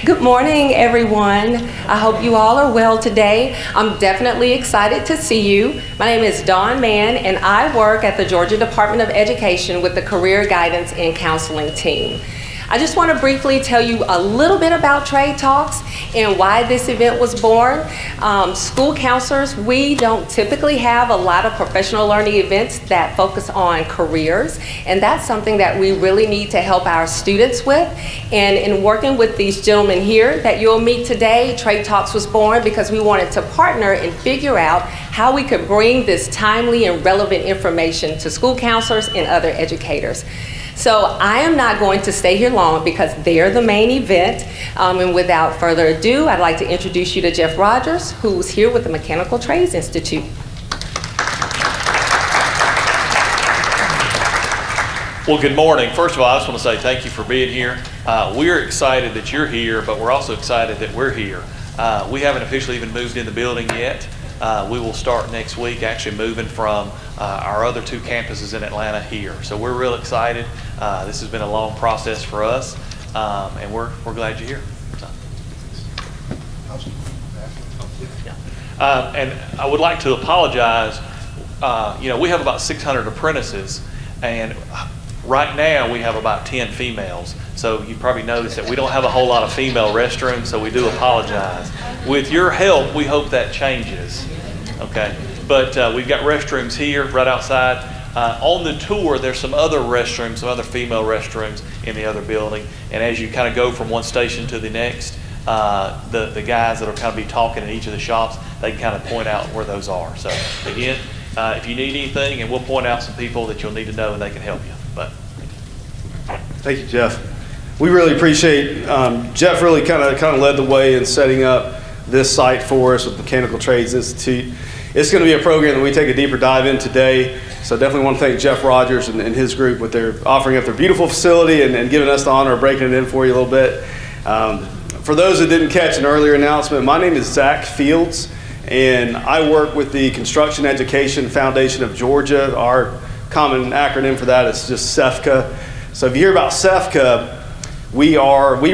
Good morning, everyone. I hope you all are well today. I'm definitely excited to see you. My name is Dawn Mann, and I work at the Georgia Department of Education with the Career Guidance and Counseling team. I just want to briefly tell you a little bit about Trade Talks and why this event was born. School counselors, we don't typically have a lot of professional learning events that focus on careers, and that's something that we really need to help our students with. And in working with these gentlemen here that you'll meet today, Trade Talks was born because we wanted to partner and figure out how we could bring this timely and relevant information to school counselors and other educators. So I am not going to stay here long because they're the main event. And without further ado, I'd like to introduce you to Jeff Rogers, who's here with the Mechanical Trades Institute. Well, good morning. First of all, I just want to say thank you for being here. We're excited that you're here, but we're also excited that we're here. We haven't officially even moved in the building yet. We will start next week actually moving from our other two campuses in Atlanta here. So we're real excited. This has been a long process for us, and we're glad you're here. So. And I would like to apologize. We have about 600 apprentices, and right now we have about 10 females. So you probably noticed that we don't have a whole lot of female restrooms, so we do apologize. With your help, we hope that changes. Okay, but we've got restrooms here right outside. On the tour, there's some other restrooms, some other female restrooms in the other building. And as you kind of go from one station to the next, the guys that will kind of be talking in each of the shops, they can kind of point out where those are. So again, if you need anything, and we'll point out some people that you'll need to know and they can help you. But thank you, Jeff. We really appreciate, Jeff really kind of led the way in setting up this site for us with Mechanical Trades Institute. It's going to be a program that we take a deeper dive in today. So definitely want to thank Jeff Rogers and his group with their offering up their beautiful facility and giving us the honor of breaking it in for you a little bit. For those that didn't catch an earlier announcement, my name is Zach Fields, and I work with the Construction Education Foundation of Georgia. Our common acronym for that is just SEMCA. So if you hear about SEMCA, we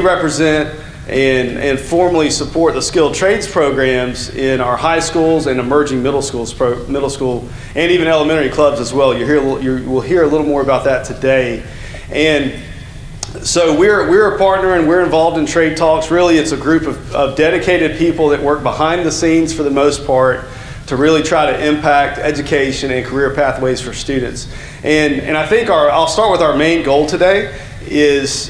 represent and formally support the skilled trades programs in our high schools and emerging middle school and even elementary clubs as well. We'll hear a little more about that today. And so we're a partner and we're involved in Trade Talks. Really, it's a group of dedicated people that work behind the scenes for the most part to really try to impact education and career pathways for students. And I think I'll start with our main goal today.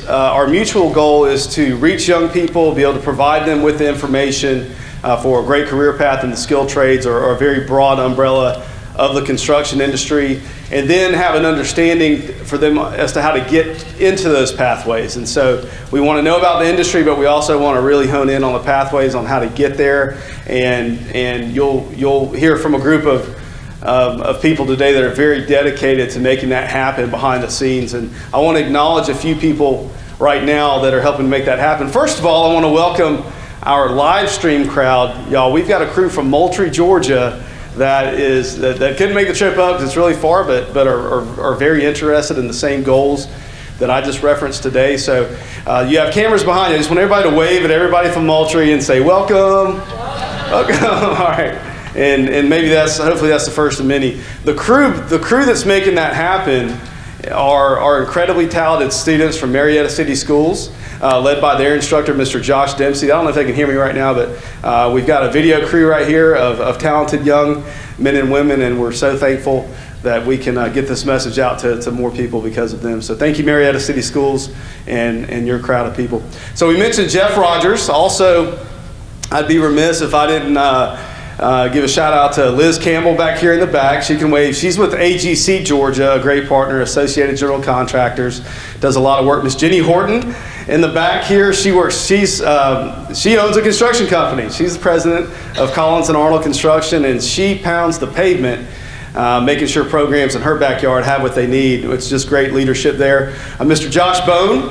Our mutual goal is to reach young people, be able to provide them with the information for a great career path in the skilled trades or a very broad umbrella of the construction industry, and then have an understanding for them as to how to get into those pathways. And so we want to know about the industry, but we also want to really hone in on the pathways on how to get there. And you'll hear from a group of people today that are very dedicated to making that happen behind the scenes. And I want to acknowledge a few people right now that are helping make that happen. First of all, I want to welcome our live stream crowd. Y'all, we've got a crew from Moultrie, Georgia that couldn't make the trip up because it's really far, but are very interested in the same goals that I just referenced today. So you have cameras behind you. I just want everybody to wave at everybody from Moultrie and say, welcome. Welcome. All right. And maybe hopefully that's the first of many. The crew that's making that happen are incredibly talented students from Marietta City Schools, led by their instructor, Mr. Josh Dempsey. I don't know if they can hear me right now, but we've got a video crew right here of talented young men and women, and we're so thankful that we can get this message out to more people because of them. So thank you, Marietta City Schools, and your crowd of people. So we mentioned Jeff Rogers. Also, I'd be remiss if I didn't give a shout out to Liz Campbell back here in the back. She can wave. She's with AGC Georgia, a great partner, Associated General Contractors, does a lot of work. Miss Jenny Horton in the back here, she owns a construction company. She's the president of Collins and Arnold Construction, and she pounds the pavement, making sure programs in her backyard have what they need. It's just great leadership there. Mr. Josh Bone,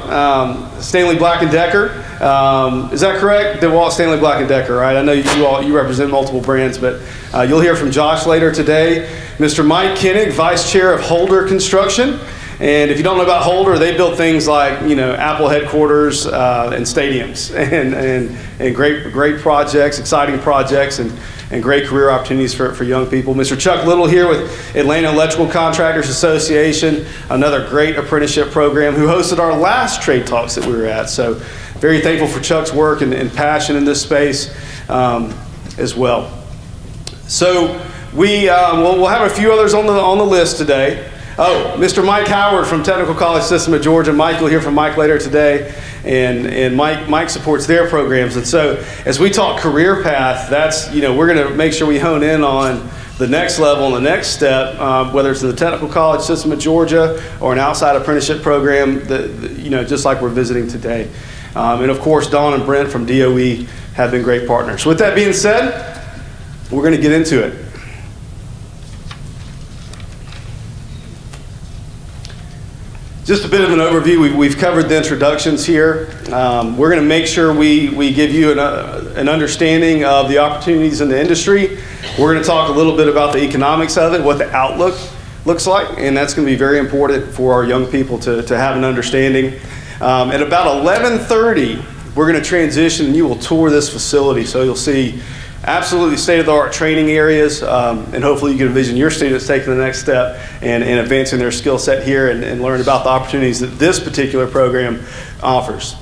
Stanley Black & Decker. Is that correct? DeWalt, Stanley Black & Decker, right? I know you represent multiple brands, but you'll hear from Josh later today. Mr. Mike Koenig, Vice Chair of Holder Construction. And if you don't know about Holder, they build things like, Apple headquarters and stadiums and great projects, exciting projects, and great career opportunities for young people. Mr. Chuck Little here with Atlanta Electrical Contractors Association, another great apprenticeship program, who hosted our last trade talks that we were at. So very thankful for Chuck's work and passion in this space as well. So we'll have a few others on the list today. Oh, Mr. Mike Howard from Technical College System of Georgia. Mike, you'll hear from Mike later today. And Mike supports their programs. And so as we talk career path, that's, we're going to make sure we hone in on the next level and the next step, whether it's in the Technical College System of Georgia or an outside apprenticeship program, just like we're visiting today. And of course, Dawn and Brent from DOE have been great partners. So with that being said, we're going to get into it. Just a bit of an overview. We've covered the introductions here. We're going to make sure we give you an understanding of the opportunities in the industry. We're going to talk a little bit about the economics of it, what the outlook looks like, and that's going to be very important for our young people to have an understanding. At about 11:30, we're going to transition and you will tour this facility. So you'll see absolutely state-of-the-art training areas, and hopefully you can envision your students taking the next step and advancing their skill set here and learn about the opportunities that this particular program offers.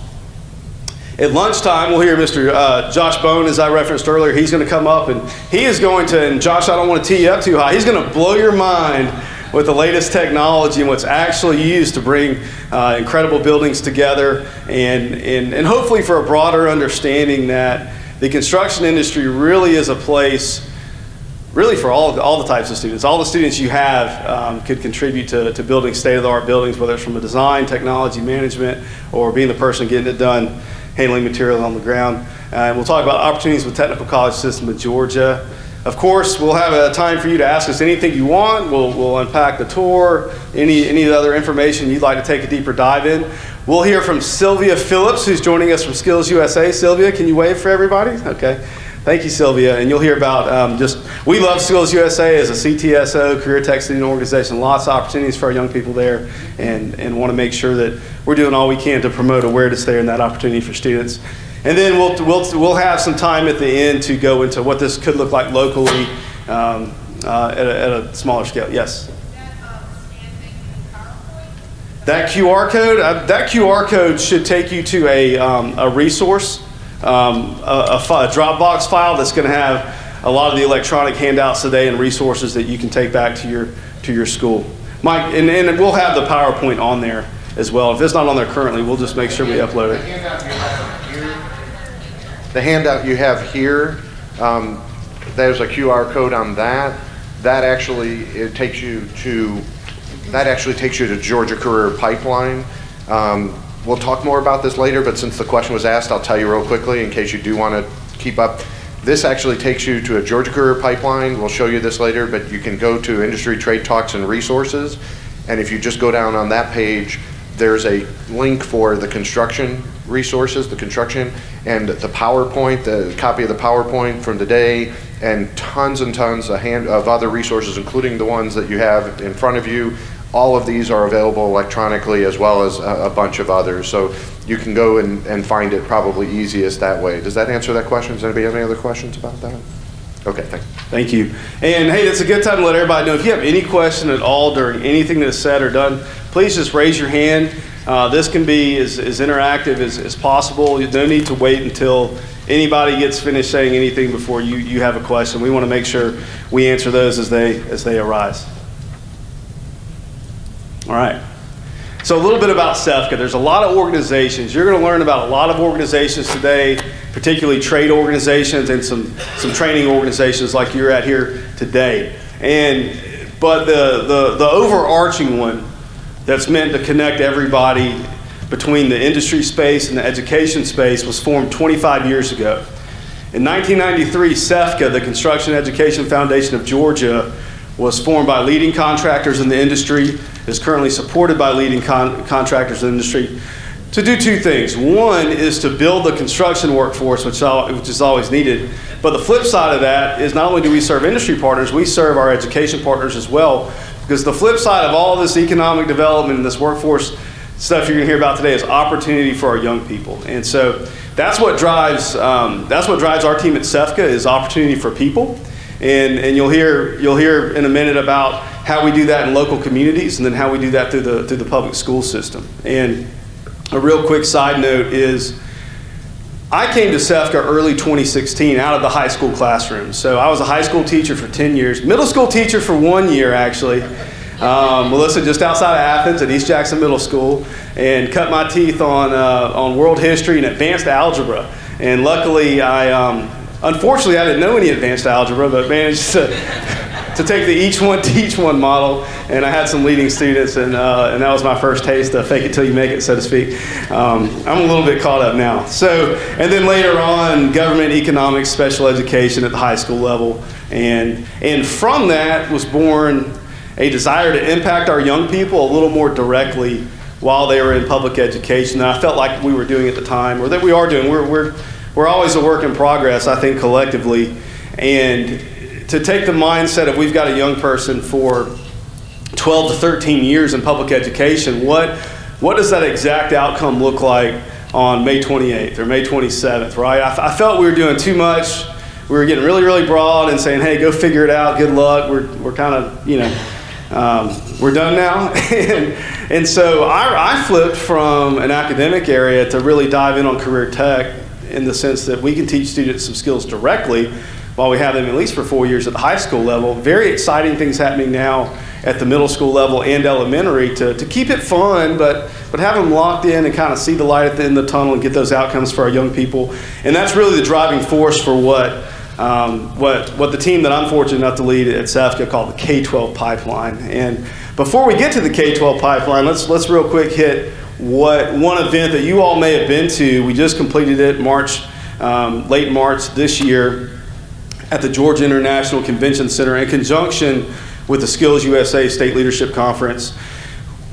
At lunchtime, we'll hear Mr. Josh Bone, as I referenced earlier. He's going to come up and he is going to, and Josh, I don't want to tee you up too high, he's going to blow your mind with the latest technology and what's actually used to bring incredible buildings together and hopefully for a broader understanding that the construction industry really is a place, really for all the types of students. All the students you have could contribute to building state-of-the-art buildings, whether it's from a design, technology, management, or being the person getting it done, handling material on the ground. And we'll talk about opportunities with Technical College System of Georgia. Of course, we'll have a time for you to ask us anything you want. We'll unpack the tour, any other information you'd like to take a deeper dive in. We'll hear from Sylvia Phillips, who's joining us from Skills USA. Sylvia, can you wave for everybody? Okay. Thank you, Sylvia. And you'll hear about we love Skills USA as a CTSO, career tech student organization. Lots of opportunities for our young people there and want to make sure that we're doing all we can to promote awareness there and that opportunity for students. And then we'll have some time at the end to go into what this could look like locally at a smaller scale. Yes? That QR code should take you to a resource, a Dropbox file that's going to have a lot of the electronic handouts today and resources that you can take back to your school. Mike, and we'll have the PowerPoint on there as well. If it's not on there currently, we'll just make sure we upload it. The handout you have here, there's a QR code on that. That actually takes you to Georgia Career Pipeline. We'll talk more about this later, but since the question was asked, I'll tell you real quickly in case you do want to keep up. This actually takes you to a Georgia Career Pipeline. We'll show you this later, but you can go to Industry Trade Talks and Resources, and if you just go down on that page, there's a link for the construction resources, the construction, and the PowerPoint, the copy of the PowerPoint from today, and tons of other resources, including the ones that you have in front of you. All of these are available electronically as well as a bunch of others. So you can go and find it probably easiest that way. Does that answer that question? Does anybody have any other questions about that? Okay, thanks. Thank you. And hey, it's a good time to let everybody know if you have any question at all during anything that's said or done, please just raise your hand. This can be as interactive as possible. No need to wait until anybody gets finished saying anything before you have a question. We want to make sure we answer those as they arise. All right. So a little bit about SEMCA. There's a lot of organizations. You're going to learn about a lot of organizations today, particularly trade organizations and some training organizations like you're at here today. But the overarching one that's meant to connect everybody between the industry space and the education space was formed 25 years ago. In 1993, SEMCA, the Construction Education Foundation of Georgia, was formed by leading contractors in the industry, is currently supported by leading contractors in the industry, to do two things. One is to build the construction workforce, which is always needed. But the flip side of that is not only do we serve industry partners, we serve our education partners as well, Because the flip side of all this economic development and this workforce stuff you're going to hear about today is opportunity for our young people. And so that's what drives our team at SEMCA is opportunity for people. And you'll hear in a minute about how we do that in local communities, and then how we do that through the public school system. And a real quick side note is, I came to SEMCA early 2016 out of the high school classroom. So I was a high school teacher for 10 years, middle school teacher for 1 year actually. Melissa, just outside of Athens at East Jackson Middle School, and cut my teeth on world history and advanced algebra. And luckily, unfortunately, I didn't know any advanced algebra, but managed to take the each one teach one model, and I had some leading students, and that was my first taste of fake it till you make it, so to speak. I'm a little bit caught up now. So, and then later on, government economics, special education at the high school level, and from that was born a desire to impact our young people a little more directly while they were in public education than I felt like we were doing at the time, or that we are doing. We're always a work in progress, I think, collectively. And to take the mindset of we've got a young person for 12 to 13 years in public education, what does that exact outcome look like on May 28th or May 27th, right? I felt we were doing too much. We were getting really, really broad and saying, hey, go figure it out, good luck. We're kind of, we're done now. and so I flipped from an academic area to really dive in on career tech, in the sense that we can teach students some skills directly while we have them at least for 4 years at the high school level. Very exciting things happening now at the middle school level and elementary to keep it fun, but have them locked in and kind of see the light at the end of the tunnel and get those outcomes for our young people. And that's really the driving force for what the team that I'm fortunate enough to lead at SEMCA called the K-12 pipeline. And before we get to the K-12 pipeline, let's real quick hit one event that you all may have been to. We just completed it late March this year at the Georgia International Convention Center in conjunction with the Skills USA State Leadership Conference.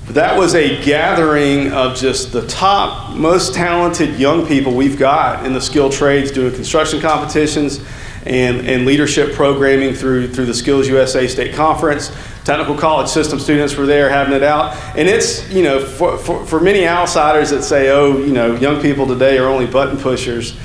That was a gathering of just the top, most talented young people we've got in the skilled trades doing construction competitions and leadership programming through the Skills USA State Conference. Technical college system students were there having it out. And it's, for many outsiders that say, young people today are only button pushers,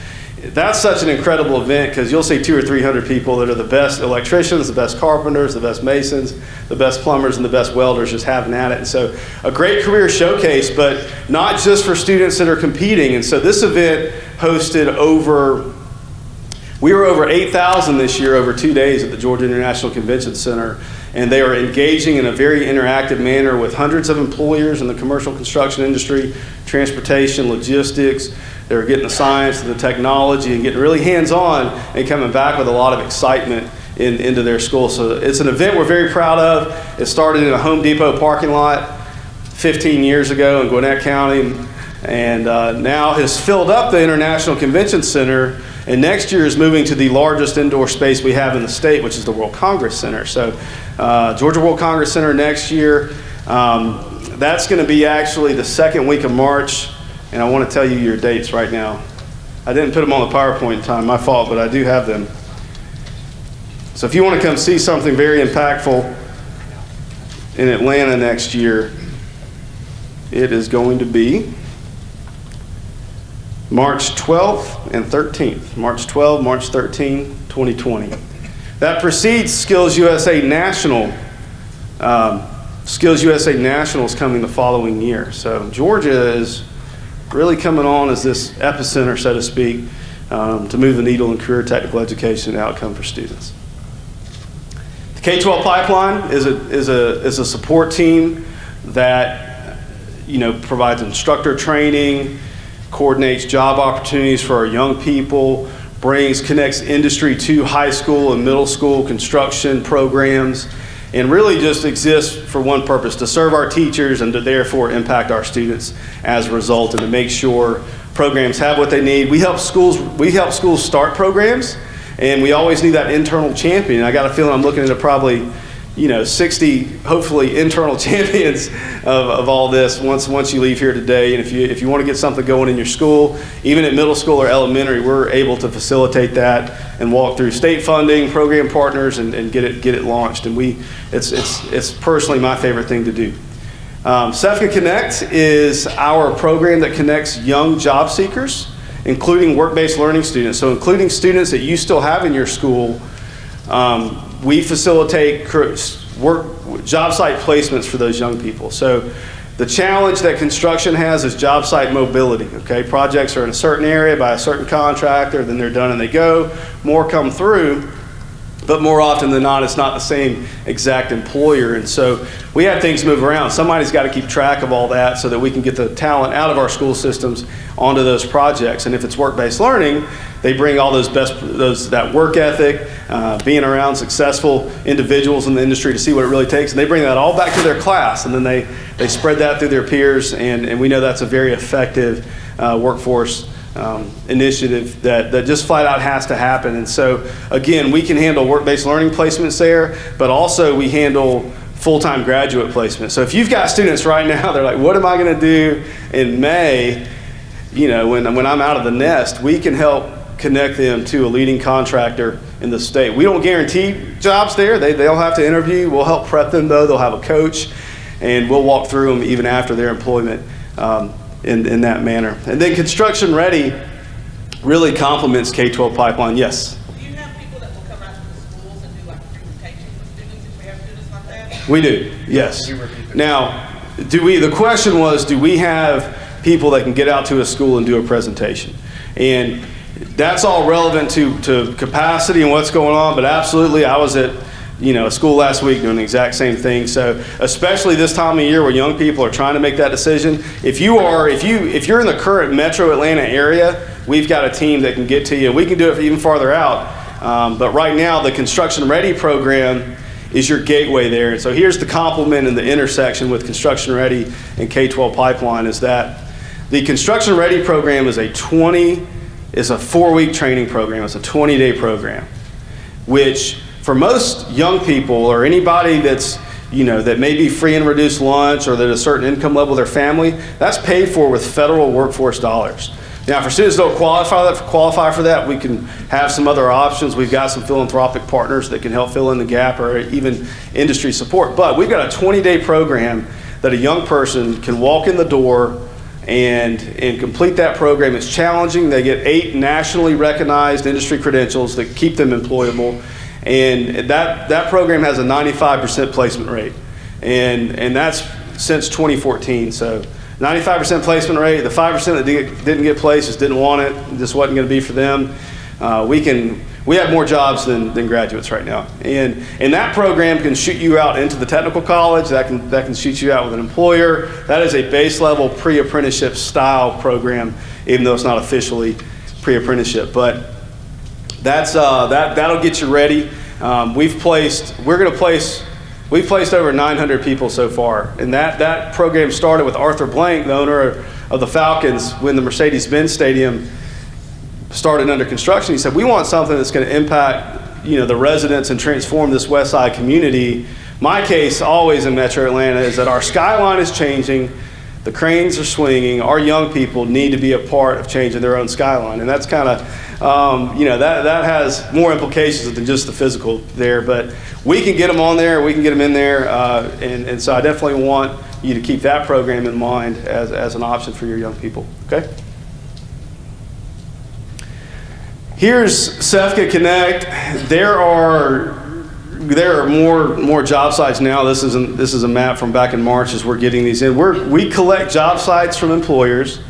that's such an incredible event, because you'll see 200 or 300 people that are the best electricians, the best carpenters, the best masons, the best plumbers, and the best welders just having at it. And so a great career showcase, but not just for students that are competing. And so this event hosted we were over 8,000 this year over 2 days at the Georgia International Convention Center. And they are engaging in a very interactive manner with hundreds of employers in the commercial construction industry, transportation, logistics. They're getting the science and the technology and getting really hands-on and coming back with a lot of excitement into their school. So it's an event we're very proud of. It started in a Home Depot parking lot 15 years ago in Gwinnett County, and now has filled up the International Convention Center, and next year is moving to the largest indoor space we have in the state, which is the World Congress Center. So Georgia World Congress Center next year, that's going to be actually the second week of March. And I want to tell you your dates right now. I didn't put them on the PowerPoint in time, my fault, but I do have them. So if you want to come see something very impactful in Atlanta next year, it is going to be March 12th and 13th. March 12, March 13, 2020. That precedes Skills USA National. Skills USA National is coming the following year. So Georgia is really coming on as this epicenter, so to speak, to move the needle in career technical education and outcome for students. The K-12 pipeline is a support team that provides instructor training, coordinates job opportunities for our young people, connects industry to high school and middle school construction programs, and really just exists for one purpose: to serve our teachers and to therefore impact our students as a result, and to make sure programs have what they need. We help schools start programs, and we always need that internal champion. I got a feeling I'm looking at probably 60, hopefully, internal champions of all this once you leave here today. And if you want to get something going in your school, even at middle school or elementary, we're able to facilitate that and walk through state funding, program partners, and get it launched. And it's personally my favorite thing to do. SEMCA Connect is our program that connects young job seekers, including work-based learning students. So including students that you still have in your school, we facilitate job site placements for those young people. So the challenge that construction has is job site mobility, okay? Projects are in a certain area by a certain contractor, then they're done and they go. More come through, but more often than not, it's not the same exact employer. And so we have things move around. Somebody's got to keep track of all that so that we can get the talent out of our school systems onto those projects. And if it's work-based learning, they bring all that work ethic, being around successful individuals in the industry to see what it really takes, and they bring that all back to their class, and then they spread that through their peers, and we know that's a very effective workforce initiative that just flat out has to happen. And so again, we can handle work-based learning placements there, but also we handle full-time graduate placement. So if you've got students right now, they're like, what am I going to do in May, when I'm out of the nest? We can help connect them to a leading contractor in the state. We don't guarantee jobs there. They'll have to interview. We'll help prep them, though. They'll have a coach, and we'll walk through them even after their employment in that manner. And then Construction Ready really complements K-12 pipeline. Yes? Do you have people that will come out to the schools and do like presentations with students if we have students like that? We do, yes. Now, the question was, do we have people that can get out to a school and do a presentation? And that's all relevant to capacity and what's going on, but absolutely, I was at a school last week doing the exact same thing. So especially this time of year where young people are trying to make that decision, if you're in the current metro Atlanta area, we've got a team that can get to you. We can do it even farther out, but right now the Construction Ready program is your gateway there. And so here's the complement and the intersection with Construction Ready and K-12 pipeline is that the Construction Ready program is a 4-week training program. It's a 20-day program, which for most young people or anybody that's, that may be free and reduced lunch or that at a certain income level of their family, that's paid for with federal workforce dollars. Now, for students that don't qualify for that, we can have some other options. We've got some philanthropic partners that can help fill in the gap or even industry support. But we've got a 20-day program that a young person can walk in the door and complete that program. It's challenging. They get 8 nationally recognized industry credentials that keep them employable. And that program has a 95% placement rate. And that's since 2014. So 95% placement rate. The 5% that didn't get placed just didn't want it. This wasn't going to be for them. We have more jobs than graduates right now. And that program can shoot you out into the technical college. That can shoot you out with an employer. That is a base level pre-apprenticeship style program, even though it's not officially pre-apprenticeship. But that'll get you ready. We've placed over 900 people so far. And that program started with Arthur Blank, the owner of the Falcons, when the Mercedes-Benz Stadium started under construction. He said, we want something that's going to impact the residents and transform this West Side community. My case always in Metro Atlanta is that our skyline is changing, the cranes are swinging, our young people need to be a part of changing their own skyline. And that's kind of, that has more implications than just the physical there, but we can get them on there, we can get them in there, and so I definitely want you to keep that program in mind as an option for your young people, okay? Here's SEMCA Connect. There are more job sites now. This is a map from back in March as we're getting these in. We collect job sites from employers,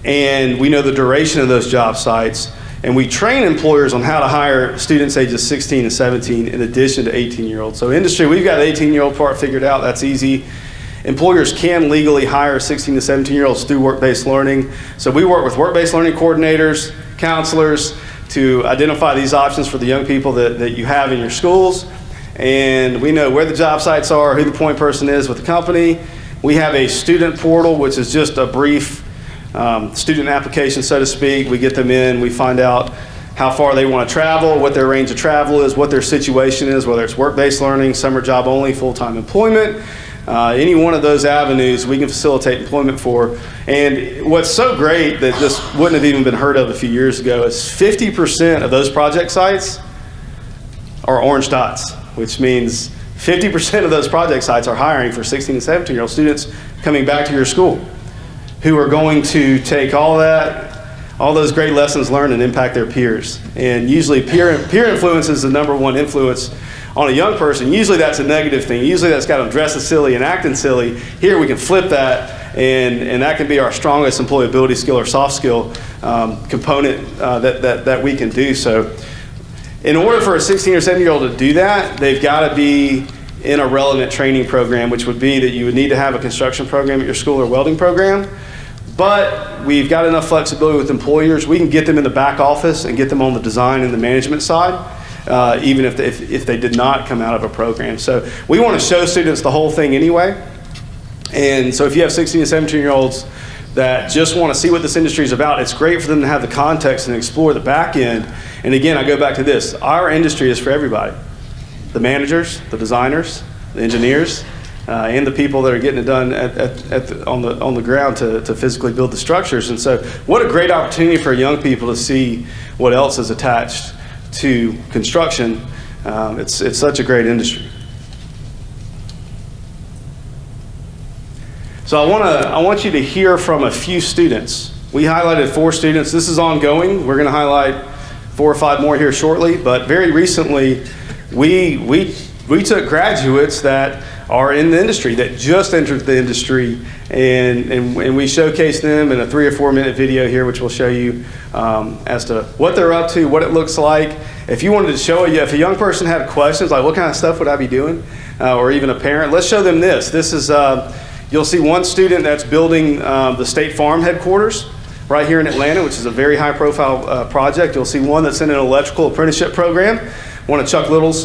and we know the duration of those job sites, and we train employers on how to hire students ages 16 and 17 in addition to 18-year-olds. So industry, we've got the 18-year-old part figured out. That's easy. Employers can legally hire 16 to 17-year-olds through work-based learning. So we work with work-based learning coordinators, counselors, to identify these options for the young people that you have in your schools. And we know where the job sites are, who the point person is with the company. We have a student portal, which is just a brief student application, so to speak. We get them in, we find out how far they want to travel, what their range of travel is, what their situation is, whether it's work-based learning, summer job only, full-time employment. Any one of those avenues we can facilitate employment for. And what's so great that this wouldn't have even been heard of a few years ago is 50% of those project sites are orange dots, which means 50% of those project sites are hiring for 16 and 17-year-old students coming back to your school who are going to take all those great lessons learned and impact their peers. And usually peer influence is the number one influence on a young person. Usually that's a negative thing. Usually that's got them dressing silly and acting silly. Here we can flip that, and that can be our strongest employability skill or soft skill component that we can do. So in order for a 16 or 17-year-old to do that, they've got to be in a relevant training program, which would be that you would need to have a construction program at your school or welding program. But we've got enough flexibility with employers. We can get them in the back office and get them on the design and the management side, even if they did not come out of a program. So we want to show students the whole thing anyway. And so if you have 16 and 17-year-olds that just want to see what this industry is about, it's great for them to have the context and explore the back end. And again, I go back to this. Our industry is for everybody. The managers, the designers, the engineers, and the people that are getting it done on the ground to physically build the structures. And so what a great opportunity for young people to see what else is attached to construction. It's such a great industry. So I want you to hear from a few students. We highlighted 4 students. This is ongoing. We're going to highlight 4 or 5 more here shortly. But very recently, we took graduates that are in the industry, that just entered the industry, and we showcased them in a 3 or 4 minute video here, which we'll show you as to what they're up to, what it looks like. If you wanted to show you, if a young person had questions like what kind of stuff would I be doing, or even a parent, let's show them this. This is, you'll see one student that's building the State Farm headquarters right here in Atlanta, which is a very high profile project. You'll see one that's in an electrical apprenticeship program, one of Chuck Little's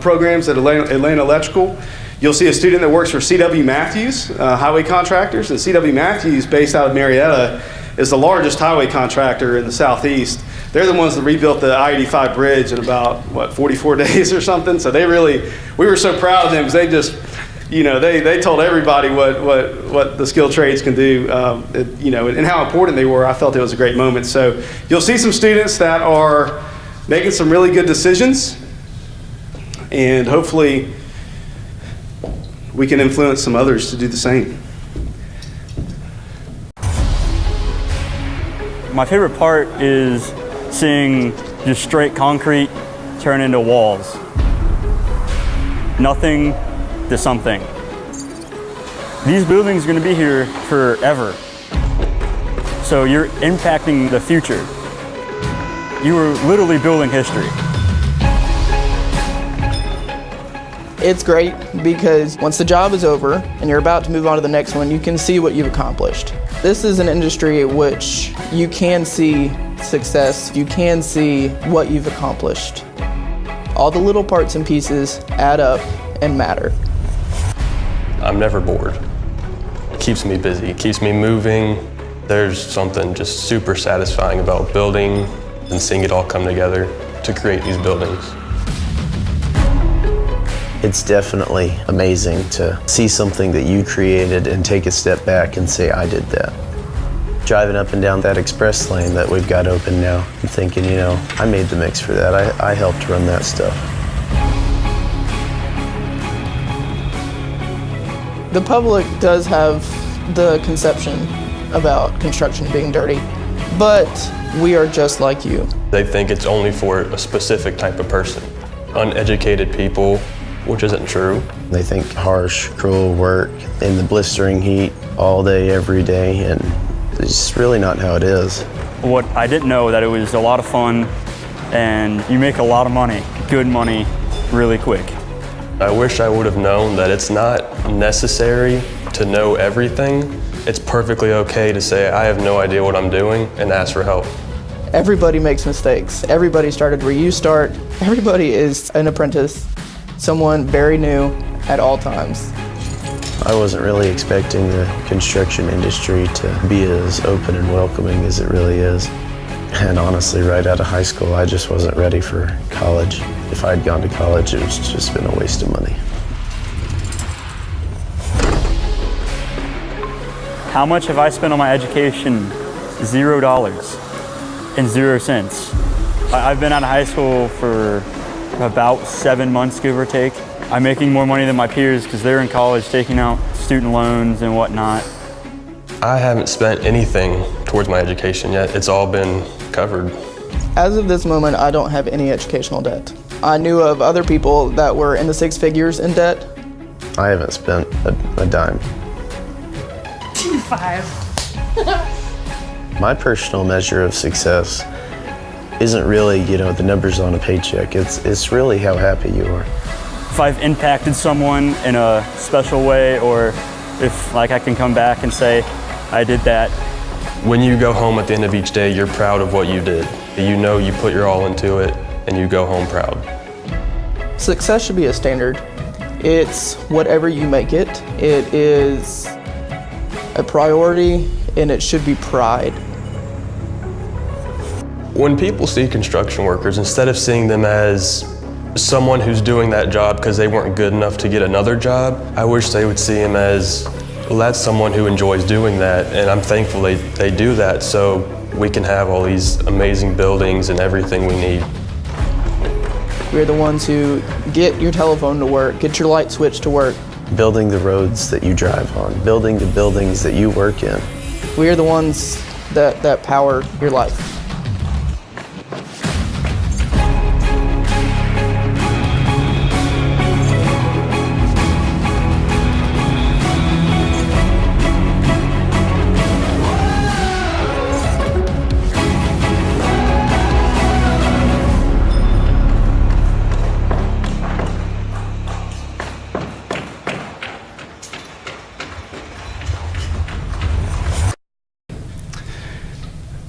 programs at Atlanta Electrical. You'll see a student that works for C.W. Matthews, highway contractors, and C.W. Matthews, based out of Marietta, is the largest highway contractor in the Southeast. They're the ones that rebuilt the I-85 bridge in about, 44 days or something. So we were so proud of them because they just, they told everybody what the skilled trades can do, and how important they were. I felt it was a great moment. So you'll see some students that are making some really good decisions, and hopefully we can influence some others to do the same. My favorite part is seeing just straight concrete turn into walls. Nothing to something. These buildings are going to be here forever. So you're impacting the future. You are literally building history. It's great because once the job is over and you're about to move on to the next one, you can see what you've accomplished. This is an industry which you can see success, you can see what you've accomplished. All the little parts and pieces add up and matter. I'm never bored. It keeps me busy, it keeps me moving. There's something just super satisfying about building and seeing it all come together to create these buildings. It's definitely amazing to see something that you created and take a step back and say, I did that. Driving up and down that express lane that we've got open now, I'm thinking, I made the mix for that. I helped run that stuff. The public does have the conception about construction being dirty, but we are just like you. They think it's only for a specific type of person, uneducated people, which isn't true. They think harsh, cruel work in the blistering heat all day, every day, and it's really not how it is. What I didn't know that it was a lot of fun and you make a lot of money, good money, really quick. I wish I would have known that it's not necessary to know everything. It's perfectly okay to say, I have no idea what I'm doing, and ask for help. Everybody makes mistakes. Everybody started where you start. Everybody is an apprentice, someone very new at all times. I wasn't really expecting the construction industry to be as open and welcoming as it really is. And honestly, right out of high school, I just wasn't ready for college. If I'd gone to college, it was just been a waste of money. How much have I spent on my education? $0 and 0 cents. I've been out of high school for about 7 months, give or take. I'm making more money than my peers because they're in college taking out student loans and whatnot. I haven't spent anything towards my education yet. It's all been covered. As of this moment, I don't have any educational debt. I knew of other people that were in the 6 figures in debt. I haven't spent a dime. 5. My personal measure of success isn't really, the numbers on a paycheck. It's really how happy you are. If I've impacted someone in a special way, or if I can come back and say, I did that. When you go home at the end of each day, you're proud of what you did. You know you put your all into it, and you go home proud. Success should be a standard. It's whatever you make it. It is a priority, and it should be pride. When people see construction workers, instead of seeing them as someone who's doing that job because they weren't good enough to get another job, I wish they would see him as, well, that's someone who enjoys doing that, and I'm thankful they do that so we can have all these amazing buildings and everything we need. We're the ones who get your telephone to work, get your light switch to work. Building the roads that you drive on, building the buildings that you work in. We are the ones that power your life.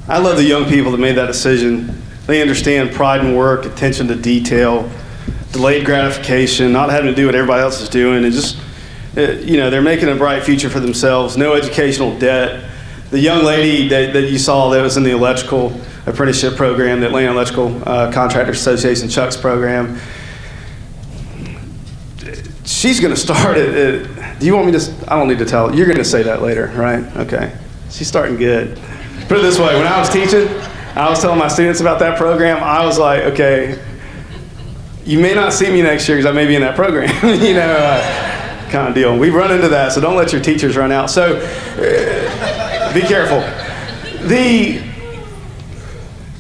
I love the young people that made that decision. They understand pride in work, attention to detail, delayed gratification, not having to do what everybody else is doing, and just, they're making a bright future for themselves, no educational debt. The young lady that you saw that was in the electrical apprenticeship program, the Atlanta Electrical Contractors Association, Chuck's program, she's going to start at, do you want me to, I don't need to tell, you're going to say that later, right? Okay. She's starting good. Put it this way, when I was teaching, I was telling my students about that program, I was like, okay, you may not see me next year because I may be in that program, kind of deal. We've run into that, so don't let your teachers run out. So be careful.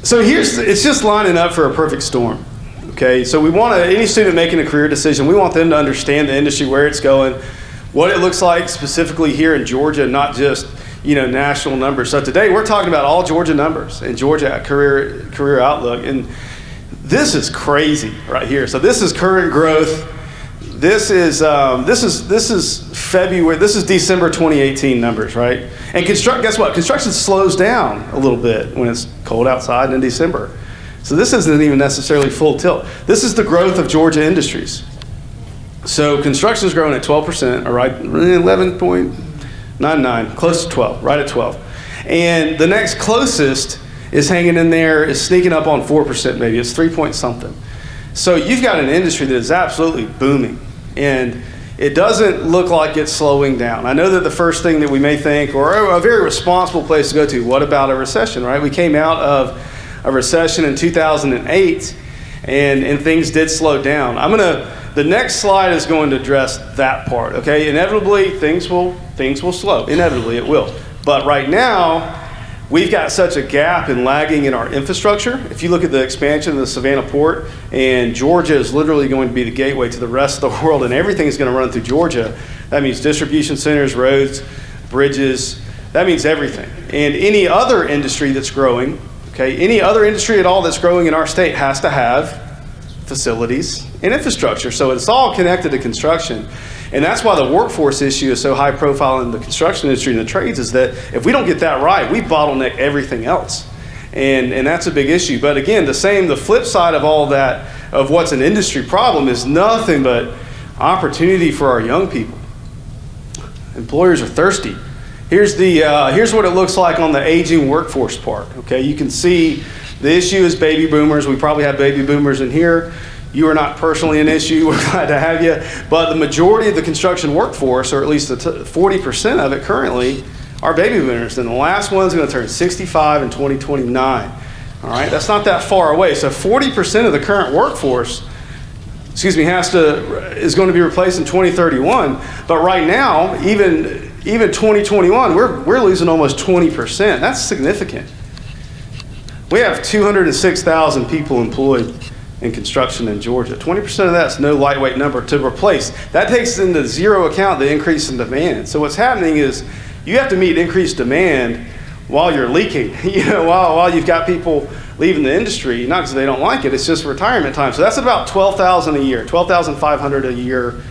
It's just lining up for a perfect storm. Okay, so we want any student making a career decision, we want them to understand the industry, where it's going, what it looks like specifically here in Georgia, not just national numbers. So today we're talking about all Georgia numbers and Georgia career outlook, and this is crazy right here. So this is current growth. This is February. This is December 2018 numbers, right? And guess what? Construction slows down a little bit when it's cold outside in December. So this isn't even necessarily full tilt. This is the growth of Georgia industries. So construction is growing at 12%, all right, 11.99, close to 12, right at 12. And the next closest is hanging in there, is sneaking up on 4% maybe. It's 3 point something. So you've got an industry that is absolutely booming, and it doesn't look like it's slowing down. I know that the first thing that we may think, or a very responsible place to go to, what about a recession, right? We came out of a recession in 2008, and things did slow down. The next slide is going to address that part, okay? Inevitably, things will slow. Inevitably, it will. But right now, we've got such a gap and lagging in our infrastructure. If you look at the expansion of the Savannah port, and Georgia is literally going to be the gateway to the rest of the world, and everything is going to run through Georgia. That means distribution centers, roads, bridges. That means everything. And any other industry that's growing, okay, any other industry at all that's growing in our state has to have facilities and infrastructure. So it's all connected to construction. And that's why the workforce issue is so high profile in the construction industry and the trades, is that if we don't get that right, we bottleneck everything else. And that's a big issue. But again, the flip side of all that, of what's an industry problem, is nothing but opportunity for our young people. Employers are thirsty. Here's what it looks like on the aging workforce part. Okay, you can see the issue is baby boomers. We probably have baby boomers in here. You are not personally an issue. We're glad to have you. But the majority of the construction workforce, or at least 40% of it currently, are baby boomers. And the last one's going to turn 65 in 2029. All right, that's not that far away. So 40% of the current workforce, is going to be replaced in 2031. But right now, even 2021, we're losing almost 20%. That's significant. We have 206,000 people employed in construction in Georgia. 20% of that's no lightweight number to replace. That takes into zero account the increase in demand. So what's happening is you have to meet increased demand while you're leaking, while you've got people leaving the industry, not because they don't like it, it's just retirement time. So that's about 12,000 a year, 12,500 a year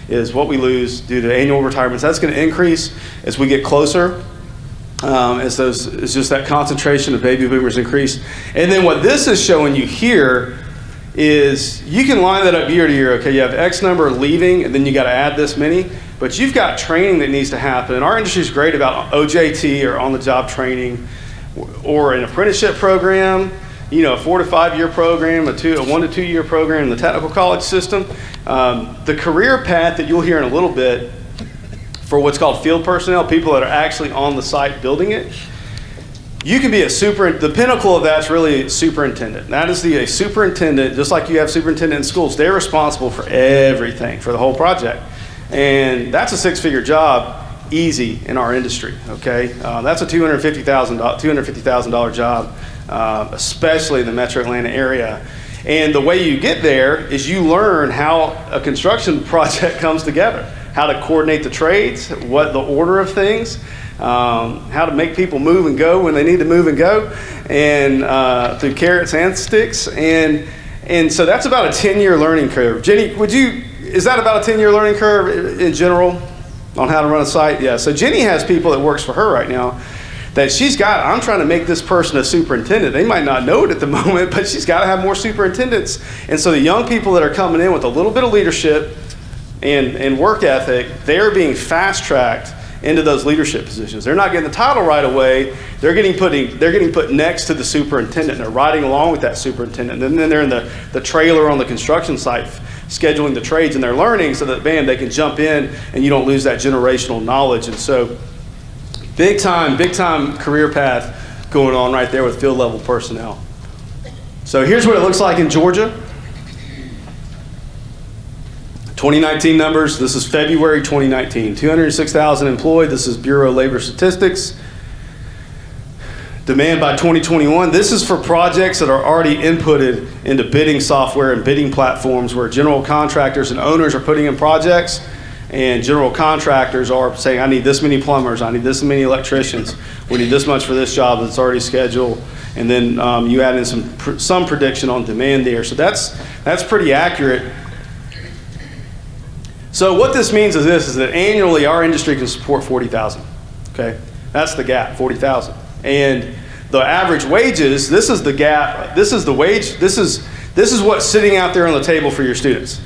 is what we lose due to annual retirements. That's going to increase as we get closer, as just that concentration of baby boomers increase. And then what this is showing you here is you can line that up year to year. Okay, you have X number leaving, and then you got to add this many, but you've got training that needs to happen. And our industry is great about OJT, or on-the-job training, or an apprenticeship program, a 4 to 5 year program, a 1 to 2 year program in the technical college system. The career path that you'll hear in a little bit for what's called field personnel, people that are actually on the site building it, you can be the pinnacle of that's really superintendent. That is a superintendent, just like you have superintendent in schools, they're responsible for everything, for the whole project. And that's a 6-figure job, easy in our industry, okay? That's a $250,000 job, especially in the metro Atlanta area. And the way you get there is you learn how a construction project comes together, how to coordinate the trades, what the order of things, how to make people move and go when they need to move and go, and through carrots and sticks. And so that's about a 10-year learning curve. Jenny, is that about a 10-year learning curve in general on how to run a site? Yeah, so Jenny has people that works for her right now that I'm trying to make this person a superintendent. They might not know it at the moment, but she's got to have more superintendents. And so the young people that are coming in with a little bit of leadership and work ethic, they're being fast-tracked into those leadership positions. They're not getting the title right away. They're getting put next to the superintendent. They're riding along with that superintendent. And then they're in the trailer on the construction site scheduling the trades, and they're learning so that, they can jump in and you don't lose that generational knowledge. And so big time career path going on right there with field level personnel. So here's what it looks like in Georgia. 2019 numbers, this is February 2019. 206,000 employed, this is Bureau of Labor Statistics. Demand by 2021, this is for projects that are already inputted into bidding software and bidding platforms where general contractors and owners are putting in projects, and general contractors are saying, I need this many plumbers, I need this many electricians, we need this much for this job that's already scheduled, and then you add in some prediction on demand there. So that's pretty accurate. So what this means is that annually our industry can support 40,000. Okay, that's the gap, 40,000. And the average wages, this is the gap. This is the wage. This is what's sitting out there on the table for your students.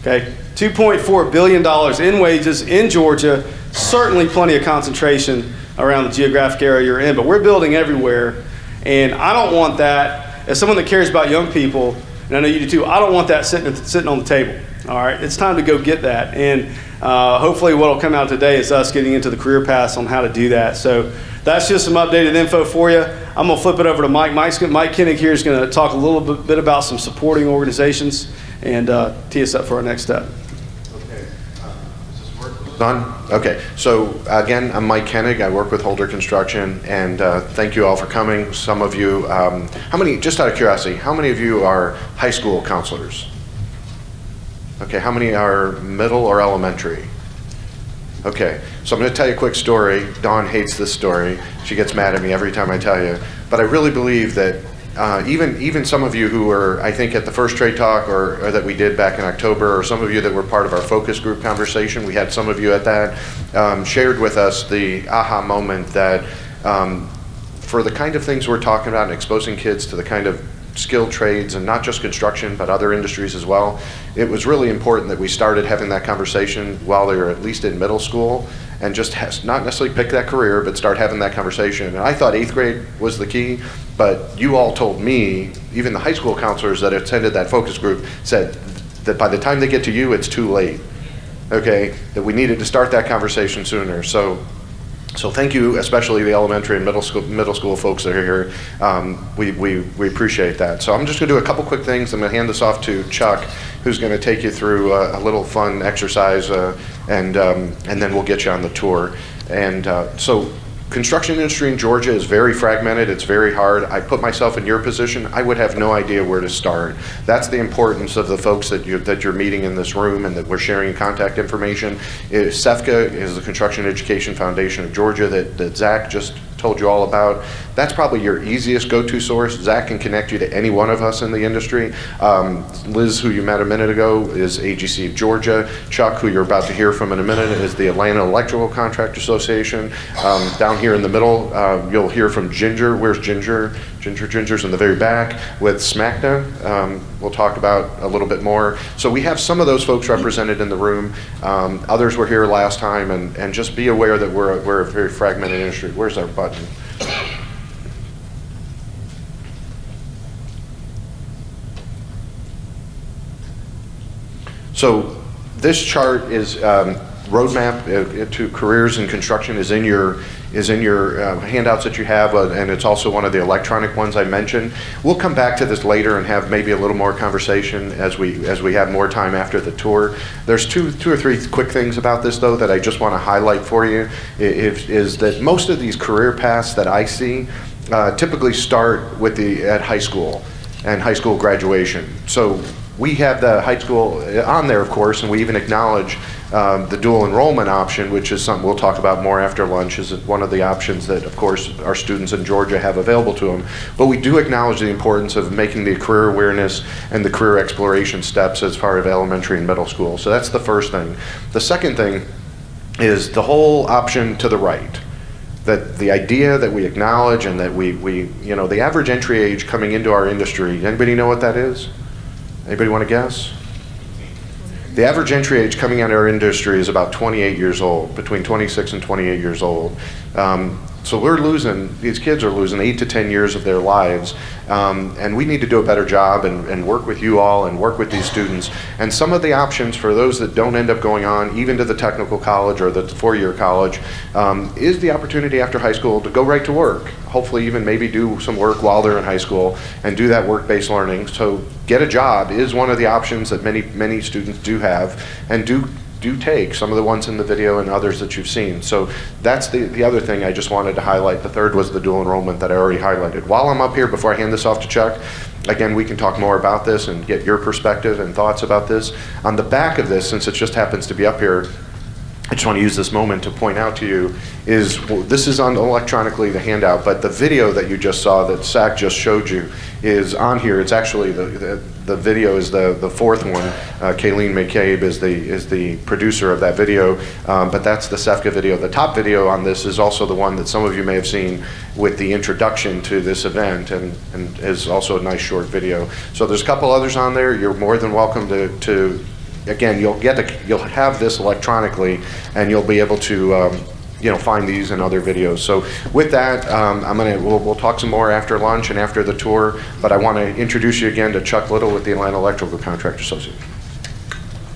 Okay, $2.4 billion in wages in Georgia. Certainly plenty of concentration around the geographic area you're in, but we're building everywhere. And I don't want that, as someone that cares about young people, and I know you do too, I don't want that sitting on the table. All right, it's time to go get that. And hopefully what will come out today is us getting into the career paths on how to do that. So that's just some updated info for you. I'm going to flip it over to Mike. Mike Kinnick here is going to talk a little bit about some supporting organizations and tee us up for our next step. Okay. Is this work done? Okay. So again, I'm Mike Kinnick. I work with Holder Construction, and thank you all for coming. Some of you, just out of curiosity, how many of you are high school counselors? Okay, how many are middle or elementary? Okay, so I'm going to tell you a quick story. Dawn hates this story. She gets mad at me every time I tell you. But I really believe that even some of you who were, I think, at the first trade talk or that we did back in October, or some of you that were part of our focus group conversation, we had some of you at that, shared with us the aha moment that for the kind of things we're talking about and exposing kids to the kind of skilled trades, and not just construction, but other industries as well, it was really important that we started having that conversation while they were at least in middle school, and just not necessarily pick that career, but start having that conversation. And I thought 8th grade was the key, but you all told me, even the high school counselors that attended that focus group said that by the time they get to you, it's too late, okay? That we needed to start that conversation sooner. So thank you, especially the elementary and middle school folks that are here. We appreciate that. So I'm just going to do a couple quick things. I'm going to hand this off to Chuck, who's going to take you through a little fun exercise, and then we'll get you on the tour. And so construction industry in Georgia is very fragmented. It's very hard. I put myself in your position. I would have no idea where to start. That's the importance of the folks that you're meeting in this room and that we're sharing contact information. SEMCA is the Construction Education Foundation of Georgia that Zach just told you all about. That's probably your easiest go-to source. Zach can connect you to any one of us in the industry. Liz, who you met a minute ago, is AGC of Georgia. Chuck, who you're about to hear from in a minute, is the Atlanta Electrical Contractor Association. Down here in the middle, you'll hear from Ginger. Where's Ginger? Ginger's in the very back with SMACNA. We'll talk about a little bit more. So we have some of those folks represented in the room. Others were here last time, and just be aware that we're a very fragmented industry. Where's our button? So this chart is roadmap to careers in construction is in your handouts that you have, and it's also one of the electronic ones I mentioned. We'll come back to this later and have maybe a little more conversation as we have more time after the tour. There's two or three quick things about this though that I just want to highlight for you. Is that most of these career paths that I see typically start at high school and high school graduation. So we have the high school on there, of course, and we even acknowledge the dual enrollment option, which is something we'll talk about more after lunch, is one of the options that, of course, our students in Georgia have available to them. But we do acknowledge the importance of making the career awareness and the career exploration steps as far as elementary and middle school. So that's the first thing. The second thing is the whole option to the right. That the idea that we acknowledge and that we the average entry age coming into our industry, anybody know what that is? Anybody want to guess? The average entry age coming out of our industry is about 28 years old, between 26 and 28 years old. So these kids are losing 8 to 10 years of their lives, and we need to do a better job and work with you all and work with these students. And some of the options for those that don't end up going on, even to the technical college or the 4-year college, is the opportunity after high school to go right to work. Hopefully even maybe do some work while they're in high school and do that work-based learning. So get a job is one of the options that many students do have and do take, some of the ones in the video and others that you've seen. So that's the other thing I just wanted to highlight. The third was the dual enrollment that I already highlighted. While I'm up here, before I hand this off to Chuck, again, we can talk more about this and get your perspective and thoughts about this. On the back of this, since it just happens to be up here, I just want to use this moment to point out to you this is on electronically the handout, but the video that you just saw that Zach just showed you is on here. It's actually the video is the fourth one. Kayleen McCabe is the producer of that video, but that's the SEMCA video. The top video on this is also the one that some of you may have seen with the introduction to this event, and is also a nice short video. So there's a couple others on there. You're more than welcome to again, you'll have this electronically, and you'll be able to find these and other videos. So with that, we'll talk some more after lunch and after the tour. But I want to introduce you again to Chuck Little with the Atlanta Electrical Contractor Association.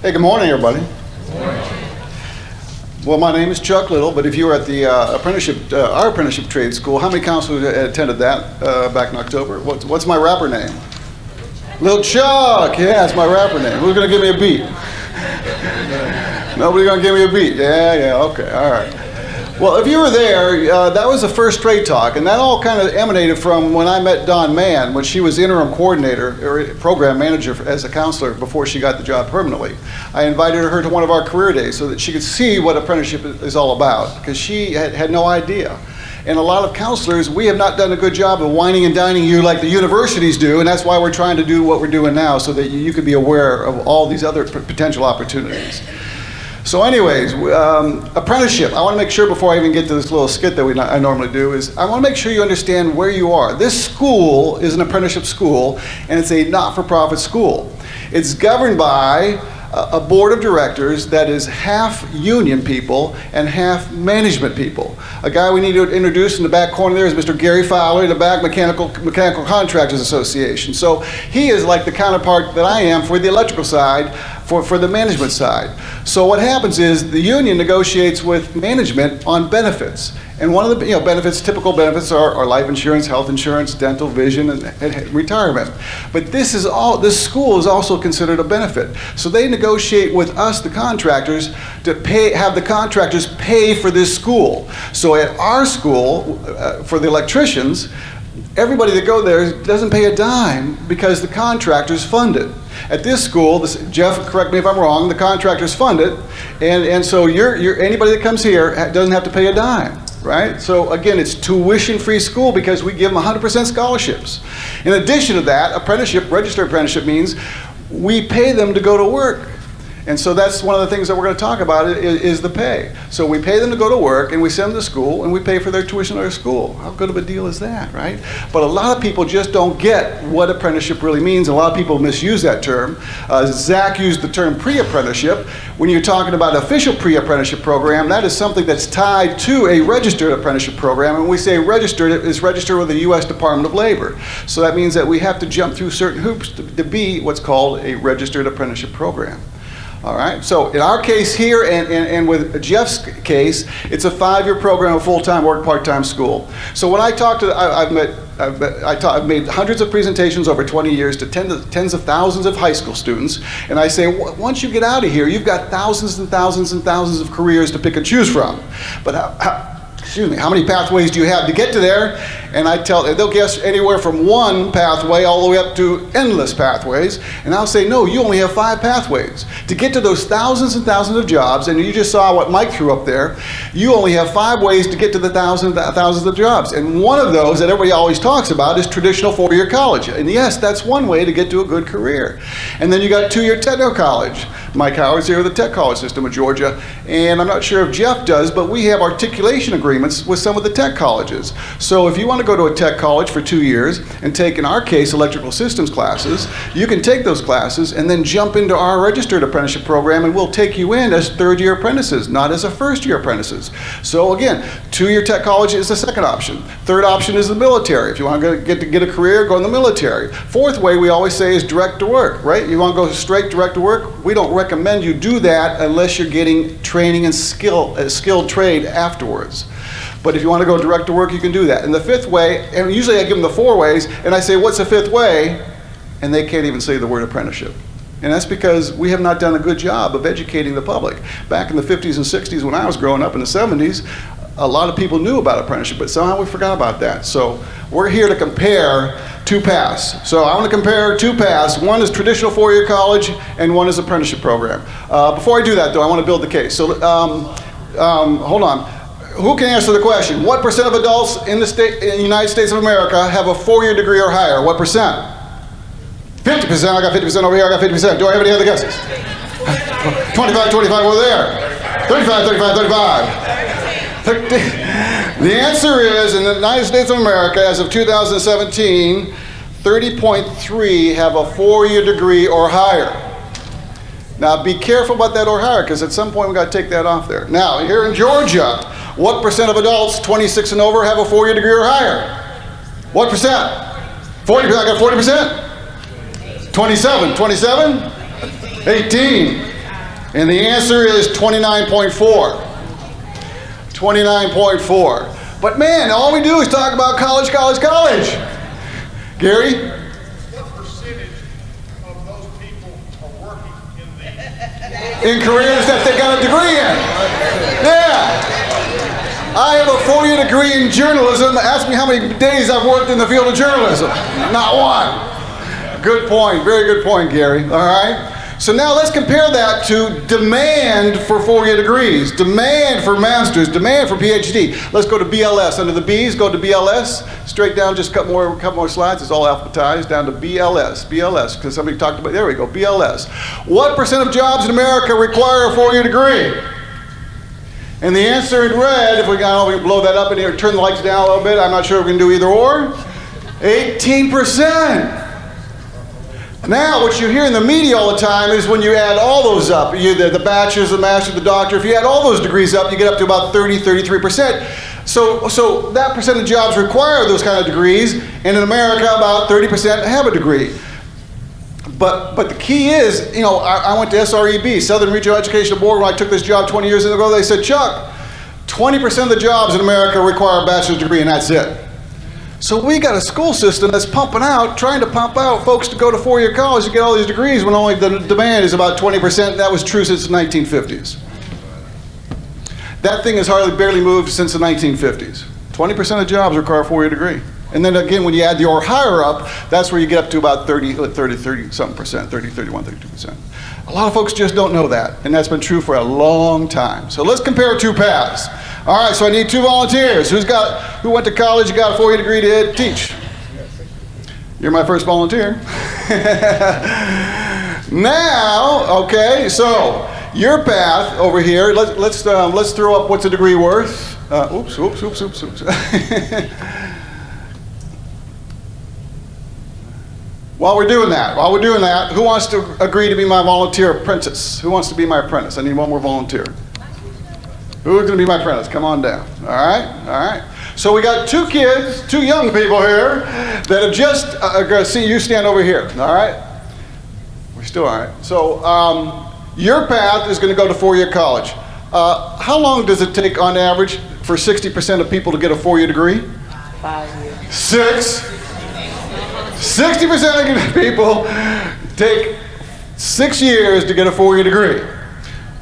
Hey, good morning, everybody. Good morning. Well, my name is Chuck Little, but if you were at the our apprenticeship trade school, how many counselors attended that back in October? What's my rapper name? Lil Chuck, yeah, that's my rapper name. Who's gonna give me a beat? Nobody gonna give me a beat? Yeah, okay, all right. Well, if you were there, that was the first trade talk, and that all kind of emanated from when I met Dawn Mann, when she was interim coordinator or program manager as a counselor before she got the job permanently. I invited her to one of our career days so that she could see what apprenticeship is all about, because she had no idea. And a lot of counselors, we have not done a good job of wining and dining you like the universities do, and that's why we're trying to do what we're doing now, so that you could be aware of all these other potential opportunities. So anyways, apprenticeship, I want to make sure before I even get to this little skit that I normally do, is I want to make sure you understand where you are. This school is an apprenticeship school, and it's a not-for-profit school. It's governed by a board of directors that is half union people and half management people. A guy we need to introduce in the back corner there is Mr. Gary Fowler, in the back Mechanical Contractors Association. So he is like the counterpart that I am for the electrical side, for the management side. So what happens is the union negotiates with management on benefits. And one of the benefits, typical benefits are life insurance, health insurance, dental, vision, and retirement. But this school is also considered a benefit. So they negotiate with us, the contractors, to have the contractors pay for this school. So at our school, for the electricians, everybody that go there doesn't pay a dime because the contractors fund it. At this school, Jeff, correct me if I'm wrong, the contractors fund it, and so anybody that comes here doesn't have to pay a dime. Right? So again, it's tuition-free school because we give them 100% scholarships. In addition to that, apprenticeship, registered apprenticeship means we pay them to go to work. And so that's one of the things that we're going to talk about is the pay. So we pay them to go to work, and we send them to school, and we pay for their tuition at our school. How good of a deal is that, right? But a lot of people just don't get what apprenticeship really means. A lot of people misuse that term. Zach used the term pre-apprenticeship. When you're talking about official pre-apprenticeship program, that is something that's tied to a registered apprenticeship program. And when we say registered, it's registered with the U.S. Department of Labor. So that means that we have to jump through certain hoops to be what's called a registered apprenticeship program. All right, so in our case here and with Jeff's case, it's a 5-year program of full-time work, part-time school. So when I talk to, I've made hundreds of presentations over 20 years to tens of thousands of high school students, and I say, once you get out of here, you've got thousands and thousands and thousands of careers to pick and choose from. But how many pathways do you have to get to there? And they'll guess anywhere from one pathway all the way up to endless pathways. And I'll say, no, you only have 5 pathways. To get to those thousands and thousands of jobs, and you just saw what Mike threw up there, you only have 5 ways to get to the thousands of jobs. And one of those that everybody always talks about is traditional 4-year college. And yes, that's one way to get to a good career. And then you got 2-year technical college. Mike Howard's here with the Tech College system of Georgia. And I'm not sure if Jeff does, but we have articulation agreements with some of the tech colleges. So if you want to go to a tech college for 2 years and take, in our case, electrical systems classes, you can take those classes and then jump into our registered apprenticeship program, and we'll take you in as 3rd-year apprentices, not as a 1st-year apprentices. So again, 2-year tech college is the second option. Third option is the military. If you want to get a career, go in the military. 4th way we always say is direct to work, right? You want to go straight direct to work? We don't recommend you do that unless you're getting training and skilled trade afterwards. But if you want to go direct to work, you can do that. And the 5th way, and usually I give them the 4 ways, and I say, what's the 5th way? And they can't even say the word apprenticeship. And that's because we have not done a good job of educating the public. Back in the 50s and 60s when I was growing up in the 70s, a lot of people knew about apprenticeship, but somehow we forgot about that. So we're here to compare 2 paths. So I want to compare 2 paths. One is traditional 4-year college, and one is apprenticeship program. Before I do that, though, I want to build the case. So hold on. Who can answer the question? What % of adults in the United States of America have a 4-year degree or higher? What percent? 50%. I got 50% over here. I got 50%. Do I have any other guesses? 25, 25 over there. 35, 35, 35. The answer is, in the United States of America, as of 2017, 30.3 have a 4-year degree or higher. Now, be careful about that or higher, because at some point we've got to take that off there. Now, here in Georgia, what % of adults 26 and over have a 4-year degree or higher? What percent? 40%. I got 40%? 27. 27? 18. And the answer is 29.4. 29.4. But man, all we do is talk about college, college, college. Gary? What percentage of those people are working in careers that they got a degree in? Yeah. I have a 4-year degree in journalism. Ask me how many days I've worked in the field of journalism. Not one. Good point. Very good point, Gary. All right. So now let's compare that to demand for 4-year degrees, demand for masters, demand for PhD. Let's go to BLS. Under the B's, go to BLS. Straight down, just a couple more slides. It's all alphabetized down to BLS. BLS, because somebody talked about, there we go, BLS. What % of jobs in America require a 4-year degree? And the answer in red, if we can blow that up in here, turn the lights down a little bit, I'm not sure if we can do either or. 18%. Now, what you hear in the media all the time is when you add all those up, the bachelor's, the master's, the doctor, if you add all those degrees up, you get up to about 30, 33%. So that percent of jobs require those kind of degrees, and in America, about 30% have a degree. But the key is, you know, I went to SREB, Southern Regional Educational Board, when I took this job 20 years ago. They said, Chuck, 20% of the jobs in America require a bachelor's degree, and that's it. So we got a school system that's trying to pump out folks to go to four-year college to get all these degrees when only the demand is about 20%. That was true since the 1950s. That thing has barely moved since the 1950s. 20% of jobs require a four-year degree. And then again, when you add the or higher up, that's where you get up to about 30-something percent, 30, 31, 32%. A lot of folks just don't know that, and that's been true for a long time. So let's compare two paths. All right, so I need two volunteers. Who went to college, got a four-year degree to teach? You're my first volunteer. Now, okay, so your path over here, let's throw up what's a degree worth. Oops. While we're doing that, who wants to agree to be my volunteer apprentice? Who wants to be my apprentice? I need one more volunteer. Who's going to be my apprentice? Come on down. All right. So we got two young people here that have just going to see you stand over here. All right. We're still all right. So your path is going to go to four-year college. How long does it take on average for 60% of people to get a four-year degree? 5 years. 60% of people take 6 years to get a four-year degree.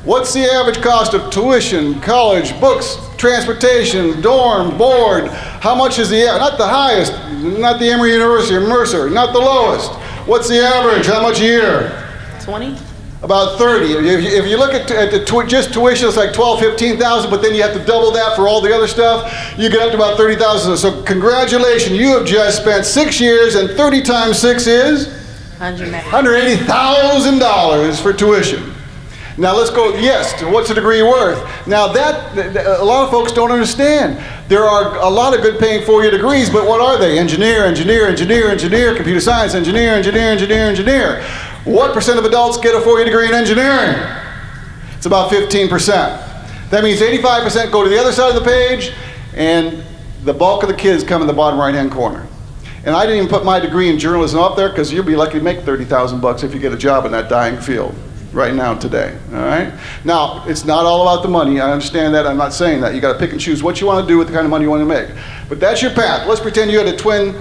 What's the average cost of tuition, college, books, transportation, dorm, board? How much is not the highest, not the Emory University or Mercer, not the lowest. What's the average? How much a year? 20? About 30. If you look at just tuition, it's like 12, 15,000, but then you have to double that for all the other stuff. You get up to about 30,000. So congratulations, you have just spent 6 years, and 30 times 6 is? $180,000 for tuition. Now let's go, yes, to what's a degree worth? Now that, a lot of folks don't understand. There are a lot of good paying four-year degrees, but what are they? Engineer, computer science, engineer. What percent of adults get a four-year degree in engineering? It's about 15%. That means 85% go to the other side of the page, and the bulk of the kids come in the bottom right-hand corner. And I didn't even put my degree in journalism up there because you'll be lucky to make $30,000 if you get a job in that dying field right now today, all right? Now, it's not all about the money. I understand that. I'm not saying that. You got to pick and choose what you want to do with the kind of money you want to make. But that's your path. Let's pretend you had a twin,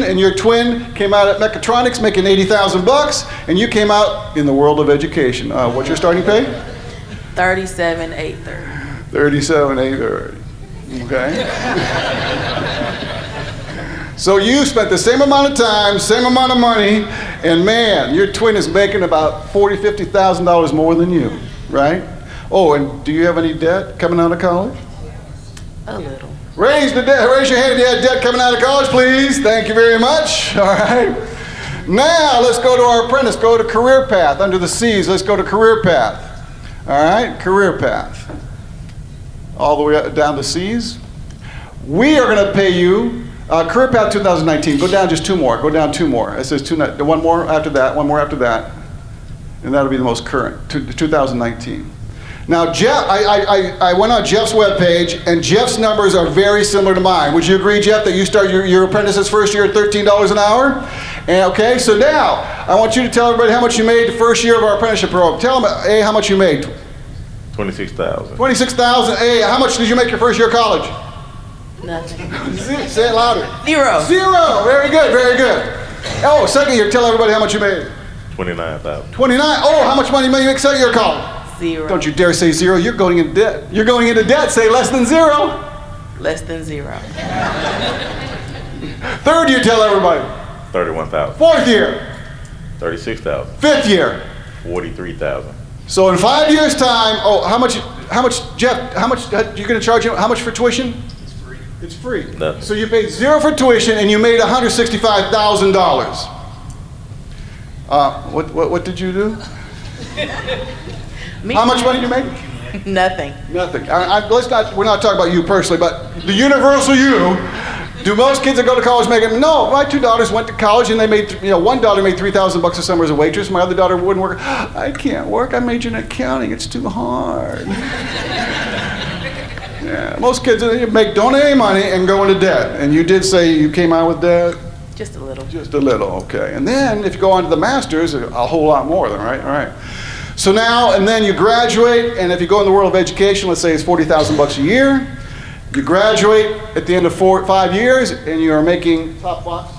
and your twin came out at mechatronics making $80,000, and you came out in the world of education. What's your starting pay? $37,830. $37,830. Okay. So you spent the same amount of time, same amount of money, and man, your twin is making about $40,000, $50,000 more than you, right? Oh, and do you have any debt coming out of college? A little. Raise your hand if you had debt coming out of college, please. Thank you very much. All right. Now let's go to our apprentice. Go to career path under the C's. Let's go to career path. All right, career path. All the way down to C's. We are going to pay you. Career Path 2019, go down just two more. Go down two more. It says one more after that, one more after that. And that'll be the most current, 2019. Now, Jeff, I went on Jeff's webpage, and Jeff's numbers are very similar to mine. Would you agree, Jeff, that you start your apprentice's first year at $13 an hour? And, okay, so now, I want you to tell everybody how much you made the first year of our apprenticeship program. Tell them, A, how much you made. $26,000. $26,000. A, how much did you make your first year of college? Nothing. Say it louder. Zero. Very good. Oh, second year, tell everybody how much you made. $29,000. 29. Oh, how much money did you make second year of college? Zero. Don't you dare say zero. You're going into debt. Say less than zero. Less than zero. Third year, tell everybody. $31,000. Fourth year. $36,000. Fifth year. $43,000. So in 5 years' time, how much, Jeff, how much are you going to charge him? How much for tuition? It's free. Nothing. So you paid zero for tuition and you made $165,000. What did you do? How much money did you make? Nothing. Nothing. We're not talking about you personally, but the universal you Do most kids that go to college make it? No, my two daughters went to college and they made, one daughter made $3,000 a summer as a waitress. My other daughter wouldn't work. I can't work. I majored in accounting. It's too hard. Yeah, most kids don't any money and go into debt. And you did say you came out with debt? Just a little. Just a little, okay. And then if you go on to the master's, a whole lot more then, right? All right. So now, and then you graduate, and if you go in the world of education, let's say it's $40,000 a year. You graduate at the end of 5 years, and you are making top box.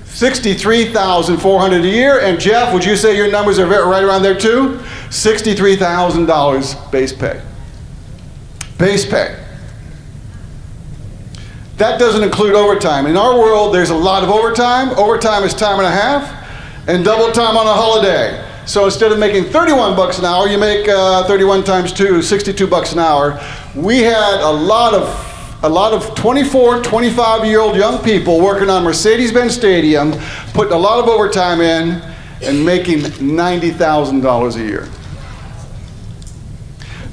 63,400 a year. And Jeff, would you say your numbers are right around there too? $63,000 base pay. Base pay. That doesn't include overtime. In our world, there's a lot of overtime. Overtime is time and a half, and double time on a holiday. So instead of making $31 an hour, you make 31 times 2, $62 an hour. We had a lot of 24, 25-year-old young people working on Mercedes-Benz Stadium, putting a lot of overtime in, and making $90,000 a year.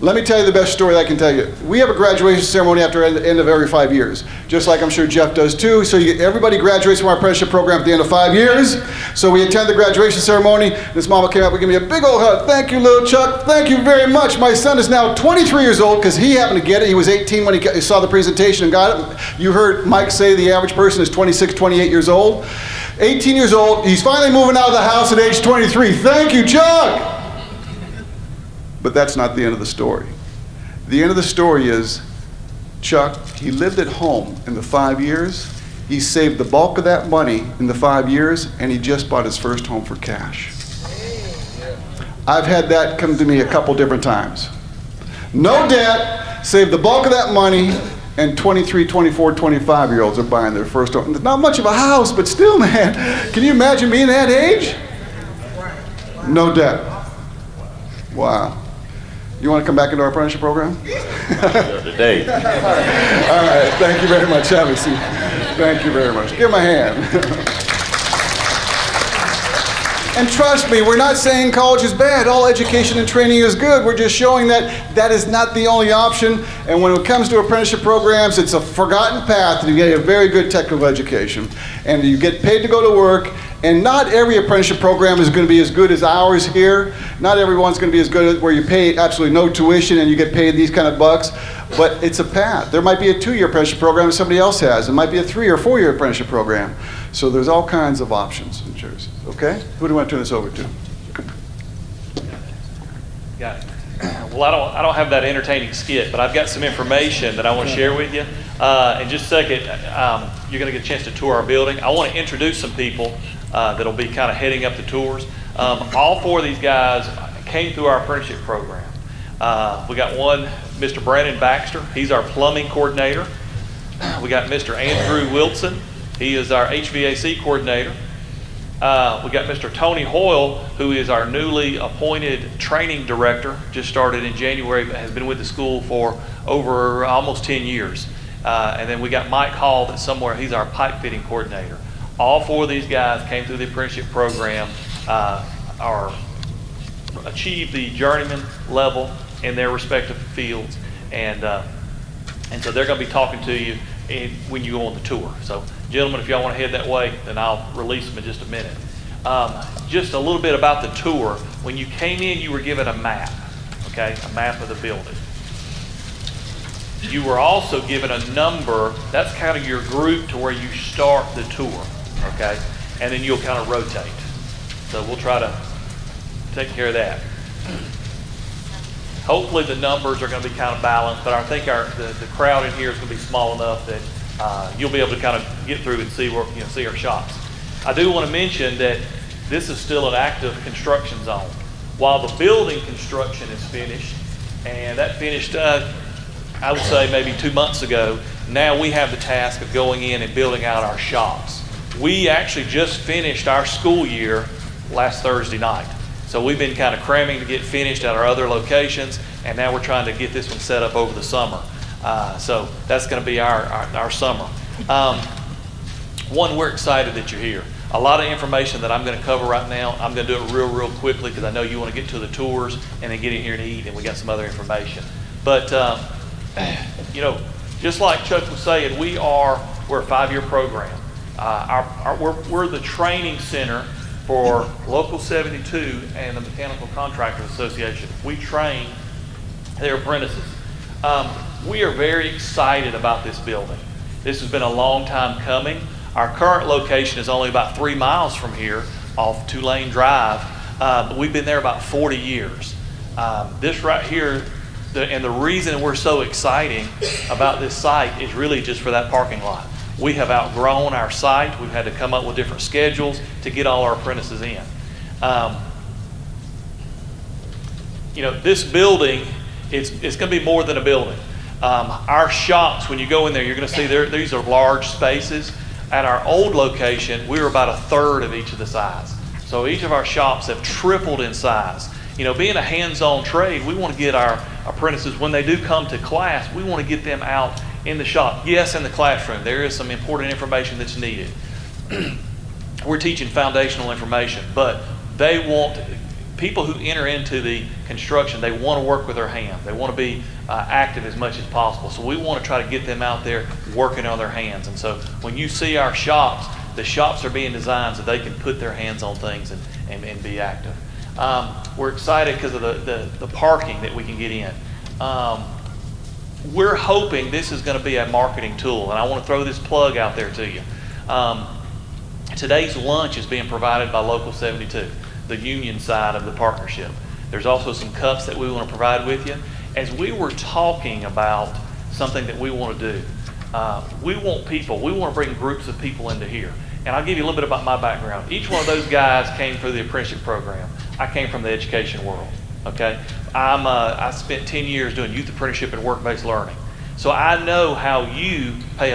Let me tell you the best story I can tell you. We have a graduation ceremony after the end of every 5 years, just like I'm sure Jeff does too. So everybody graduates from our apprenticeship program at the end of 5 years. So we attend the graduation ceremony. This mama came up and gave me a big old hug. Thank you, little Chuck. Thank you very much. My son is now 23 years old because he happened to get it. He was 18 when he saw the presentation and got it. You heard Mike say the average person is 26, 28 years old. 18 years old. He's finally moving out of the house at age 23. Thank you, Chuck. But that's not the end of the story. The end of the story is, Chuck, he lived at home in the 5 years. He saved the bulk of that money in the 5 years, and he just bought his first home for cash. I've had that come to me a couple different times. No debt, saved the bulk of that money, and 23, 24, 25-year-olds are buying their first home. Not much of a house, but still, man, can you imagine being that age? No debt. Wow. You want to come back into our apprenticeship program? Today. All right, thank you very much. Have a seat. Thank you very much. Give him a hand. And trust me, we're not saying college is bad. All education and training is good. We're just showing that that is not the only option. And when it comes to apprenticeship programs, it's a forgotten path to get a very good technical education. And you get paid to go to work. And not every apprenticeship program is going to be as good as ours here. Not everyone's going to be as good as where you pay absolutely no tuition and you get paid these kind of bucks. But it's a path. There might be a 2-year apprenticeship program that somebody else has. It might be a 3 or 4-year apprenticeship program. So there's all kinds of options in Jersey. Okay? Who do you want to turn this over to? Got it. Well, I don't have that entertaining skit, but I've got some information that I want to share with you. In just a second, you're going to get a chance to tour our building. I want to introduce some people that'll be kind of heading up the tours. All 4 of these guys came through our apprenticeship program. We got one, Mr. Brandon Baxter. He's our plumbing coordinator. We got Mr. Andrew Wilson. He is our HVAC coordinator. We got Mr. Tony Hoyle, who is our newly appointed training director, just started in January, but has been with the school for over almost 10 years. And then we got Mike Hall that's somewhere, he's our pipe fitting coordinator. All 4 of these guys came through the apprenticeship program, achieved the journeyman level in their respective fields, and so they're going to be talking to you when you go on the tour. So, gentlemen, if y'all want to head that way, then I'll release them in just a minute. Just a little bit about the tour. When you came in, you were given a map, okay, a map of the building. You were also given a number. That's kind of your group to where you start the tour, okay, and then you'll kind of rotate. So we'll try to take care of that. Hopefully the numbers are going to be kind of balanced, but I think the crowd in here is going to be small enough that you'll be able to kind of get through and see where, see our shops. I do want to mention that this is still an active construction zone. While the building construction is finished, and that finished, I would say maybe 2 months ago, now we have the task of going in and building out our shops. We actually just finished our school year last Thursday night. So we've been kind of cramming to get finished at our other locations, and now we're trying to get this one set up over the summer. So that's going to be our summer. One, we're excited that you're here. A lot of information that I'm going to cover right now, I'm going to do it real quickly because I know you want to get to the tours and then get in here and eat, and we got some other information. But, Just like Chuck was saying, we're a 5-year program. We're the training center for Local 72 and the Mechanical Contractors Association. We train their apprentices. We are very excited about this building. This has been a long time coming. Our current location is only about 3 miles from here off Tulane Drive, but we've been there about 40 years. This right here, and the reason we're so exciting about this site is really just for that parking lot. We have outgrown our site. We've had to come up with different schedules to get all our apprentices in. This building, it's going to be more than a building. Our shops, when you go in there, you're going to see these are large spaces. At our old location, we were about a third of each of the size. So each of our shops have tripled in size. Being a hands-on trade, we want to get our apprentices, when they do come to class, we want to get them out in the shop. Yes, in the classroom, there is some important information that's needed. We're teaching foundational information, but people who enter into the construction, they want to work with their hands. They want to be active as much as possible. So we want to try to get them out there working on their hands. And so when you see our shops, the shops are being designed so they can put their hands on things and be active. We're excited because of the parking that we can get in. We're hoping this is going to be a marketing tool, and I want to throw this plug out there to you. Today's lunch is being provided by Local 72, the union side of the partnership. There's also some cups that we want to provide with you. As we were talking about something that we want to do, we want to bring groups of people into here. And I'll give you a little bit about my background. Each one of those guys came through the apprenticeship program. I came from the education world, okay? I spent 10 years doing youth apprenticeship and work-based learning. So I know how you play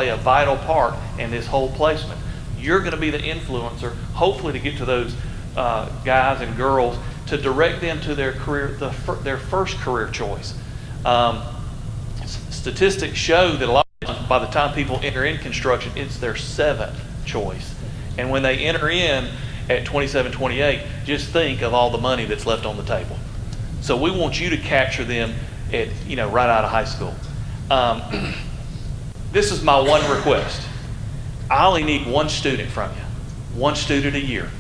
a vital part in this whole placement. You're going to be the influencer, hopefully to get to those guys and girls to direct them to their career, their first career choice. Statistics show that a lot of times by the time people enter in construction, it's their 7th choice. And when they enter in at 27, 28, just think of all the money that's left on the table. So we want you to capture them at, right out of high school. This is my one request. I only need one student from you, one student a year.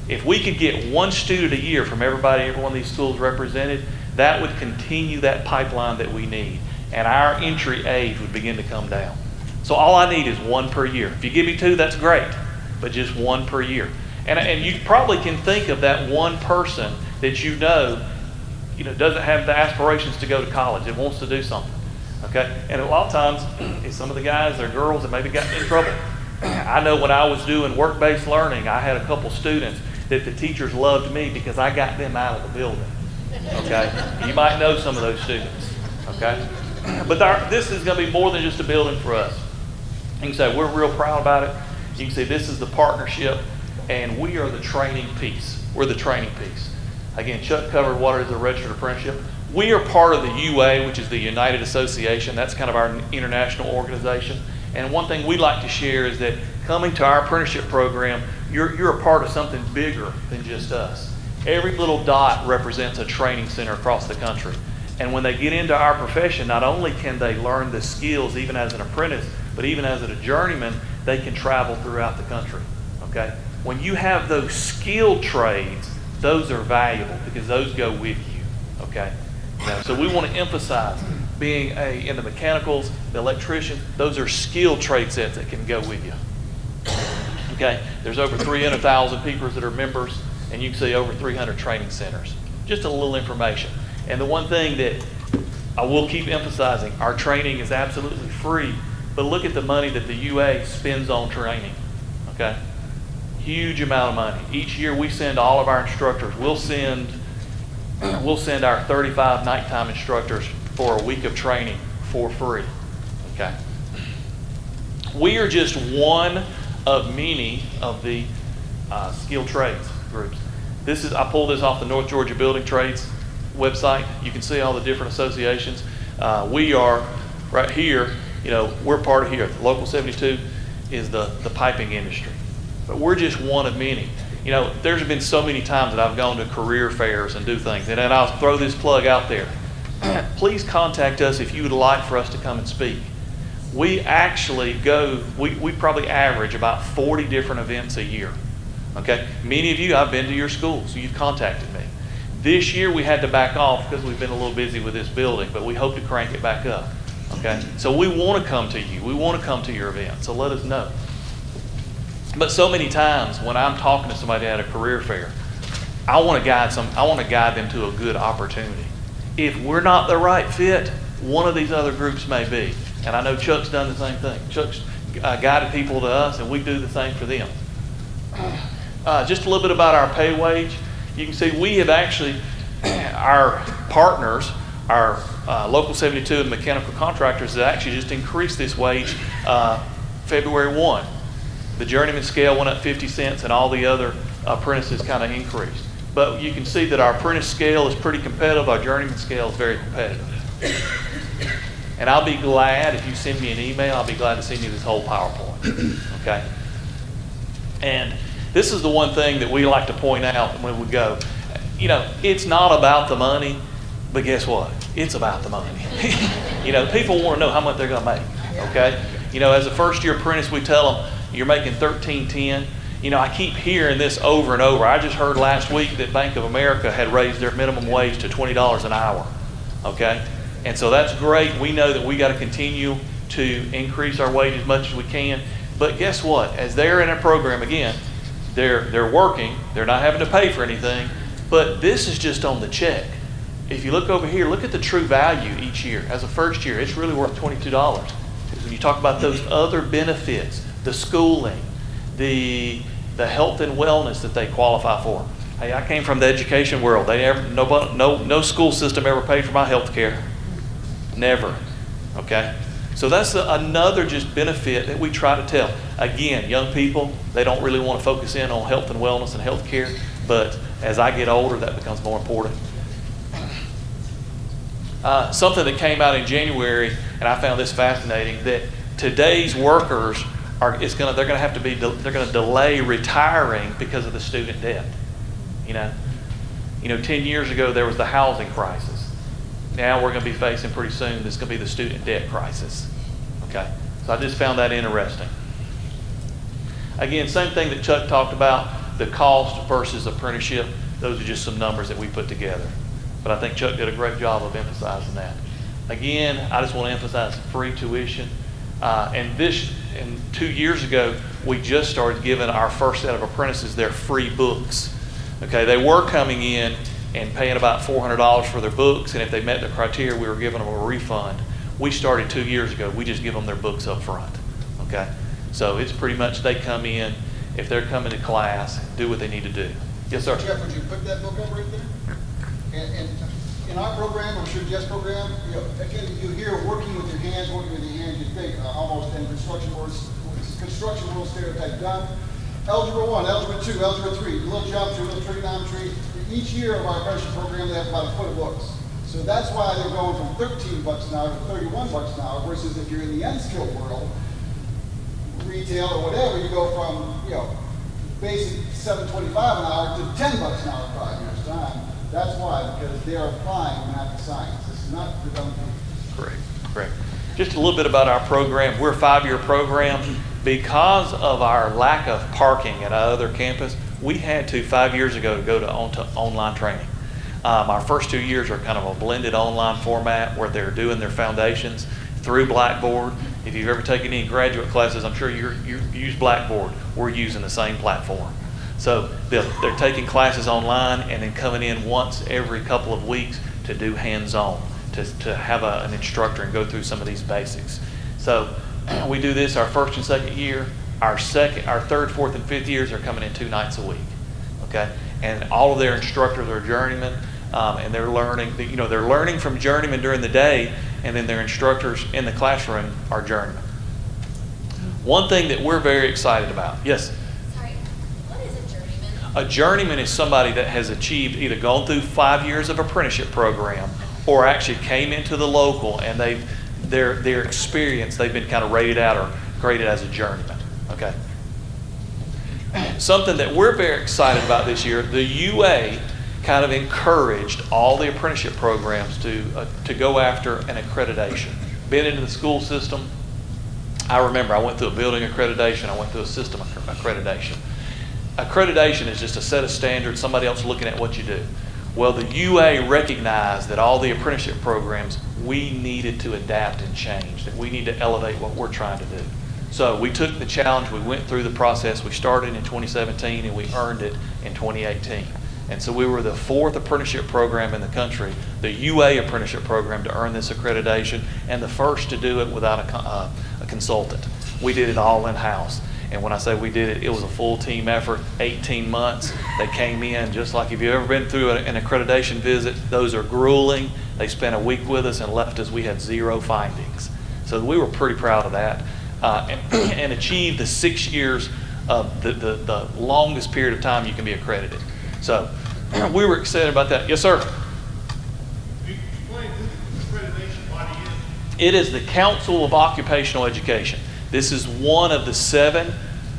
If we could get one student a year from every one of these schools represented, that would continue that pipeline that we need. And our entry age would begin to come down. So all I need is one per year. If you give me 2, that's great, but just one per year. And you probably can think of that one person that doesn't have the aspirations to go to college. It wants to do something, okay? And a lot of times, it's some of the guys or girls that maybe got in trouble. I know when I was doing work-based learning, I had a couple students that the teachers loved me because I got them out of the building, okay? You might know some of those students, okay? But this is going to be more than just a building for us. You can say we're real proud about it. You can say this is the partnership, and we are the training piece. We're the training piece. Again, Chuck covered what is a registered apprenticeship. We are part of the UA, which is the United Association. That's kind of our international organization. And one thing we like to share is that coming to our apprenticeship program, you're a part of something bigger than just us. Every little dot represents a training center across the country. And when they get into our profession, not only can they learn the skills even as an apprentice, but even as a journeyman, they can travel throughout the country, okay? When you have those skilled trades, those are valuable because those go with you, okay? So we want to emphasize being in the mechanicals, the electricians, those are skilled trade sets that can go with you, okay? There's over 300,000 people that are members, and you can see over 300 training centers. Just a little information. And the one thing that I will keep emphasizing, our training is absolutely free, but look at the money that the UA spends on training, okay? Huge amount of money. Each year we send all of our instructors, we'll send our 35 nighttime instructors for a week of training for free, okay? We are just one of many of the skilled trades groups. I pulled this off the North Georgia Building Trades website. You can see all the different associations. We are right here, we're part of here. Local 72 is the piping industry. But we're just one of many. There's been so many times that I've gone to career fairs and do things. And I'll throw this plug out there. Please contact us if you would like for us to come and speak. We actually we probably average about 40 different events a year. Okay? Many of you, I've been to your schools, so you've contacted me. This year we had to back off because we've been a little busy with this building, but we hope to crank it back up. Okay? So we want to come to you. We want to come to your event, so let us know. But so many times when I'm talking to somebody at a career fair, I want to guide them to a good opportunity. If we're not the right fit, one of these other groups may be. And I know Chuck's done the same thing. Chuck's guided people to us, and we do the same for them. Just a little bit about our pay wage. You can see we have actually, our partners, our Local 72 and mechanical contractors have actually just increased this wage February 1. The journeyman scale went up 50 cents and all the other apprentices kind of increased. But you can see that our apprentice scale is pretty competitive. Our journeyman scale is very competitive. And I'll be glad if you send me an email, I'll be glad to send you this whole PowerPoint. Okay? And this is the one thing that we like to point out when we go. You know, it's not about the money, but guess what? It's about the money. You know, people want to know how much they're going to make. Okay? You know, as a first year apprentice, we tell them you're making $13.10. You know, I keep hearing this over and over. I just heard last week that Bank of America had raised their minimum wage to $20 an hour. Okay? And so that's great. We know that we got to continue to increase our wage as much as we can. But guess what? As they're in a program, again, they're working. They're not having to pay for anything. But this is just on the check. If you look over here, look at the true value each year. As a first year, it's really worth $22. Because when you talk about those other benefits, the schooling, the health and wellness that they qualify for. Hey, I came from the education world. No school system ever paid for my health care. Never. Okay? So that's another just benefit that we try to tell. Again, young people, they don't really want to focus in on health and wellness and health care, but as I get older, that becomes more important. Something that came out in January, and I found this fascinating, that today's workers they're going to delay retiring because of the student debt. You know, 10 years ago there was the housing crisis. Now we're going to be facing pretty soon, this is going to be the student debt crisis. Okay, so I just found that interesting. Again, same thing that Chuck talked about, the cost versus apprenticeship. Those are just some numbers that we put together. But I think Chuck did a great job of emphasizing that. Again, I just want to emphasize free tuition. And 2 years ago, we just started giving our first set of apprentices their free books. Okay, they were coming in and paying about $400 for their books, and if they met the criteria, we were giving them a refund. We started 2 years ago. We just give them their books up front. Okay, so it's pretty much they come in, if they're coming to class, do what they need to do. Yes, sir. Jeff, would you put that book up right there? And in our program, I'm sure Jeff's program, again, you hear working with your hands, you think almost in construction world stereotype done. Algebra 1, Algebra 2, Algebra 3, little geometry, little trigonometry. Each year of our apprenticeship program, they have about a foot of books. So that's why they're going from $13 an hour to $31 an hour, versus if you're in the unskilled world, retail or whatever, you go from, basic $7.25 an hour to $10 an hour in 5 years' time. That's why, because they're applying math and science. It's not for dumb people. Correct. Just a little bit about our program. We're a 5-year program. Because of our lack of parking at our other campus, we had to, 5 years ago, go to online training. Our first 2 years are kind of a blended online format where they're doing their foundations through Blackboard. If you've ever taken any graduate classes, I'm sure you use Blackboard. We're using the same platform. So they're taking classes online and then coming in once every couple of weeks to do hands-on, to have an instructor and go through some of these basics. So we do this our first and second year. Our third, fourth, and fifth years are coming in 2 nights a week. Okay, and all of their instructors are journeymen, and they're learning. They're learning from journeymen during the day, and then their instructors in the classroom are journeymen. One thing that we're very excited about. Yes. Sorry, what is a journeyman? A journeyman is somebody that has achieved, either gone through 5 years of apprenticeship program, or actually came into the local and their experience, they've been kind of rated out or graded as a journeyman. Okay. Something that we're very excited about this year, the UA kind of encouraged all the apprenticeship programs to go after an accreditation. Been into the school system, I remember I went through a building accreditation, I went through a system accreditation. Accreditation is just a set of standards, somebody else looking at what you do. Well, the UA recognized that all the apprenticeship programs, we needed to adapt and change, that we need to elevate what we're trying to do. So we took the challenge, we went through the process, we started in 2017 and we earned it in 2018. And so we were the 4th apprenticeship program in the country, the UA apprenticeship program, to earn this accreditation, and the first to do it without a consultant. We did it all in-house. And when I say we did it, it was a full team effort, 18 months. They came in just like, if you've ever been through an accreditation visit, those are grueling. They spent a week with us and left us, we had 0 findings. So we were pretty proud of that. And achieved the 6 years of the longest period of time you can be accredited. So we were excited about that. Yes, sir? Explain who the accreditation body is. It is the Council of Occupational Education. This is one of the 7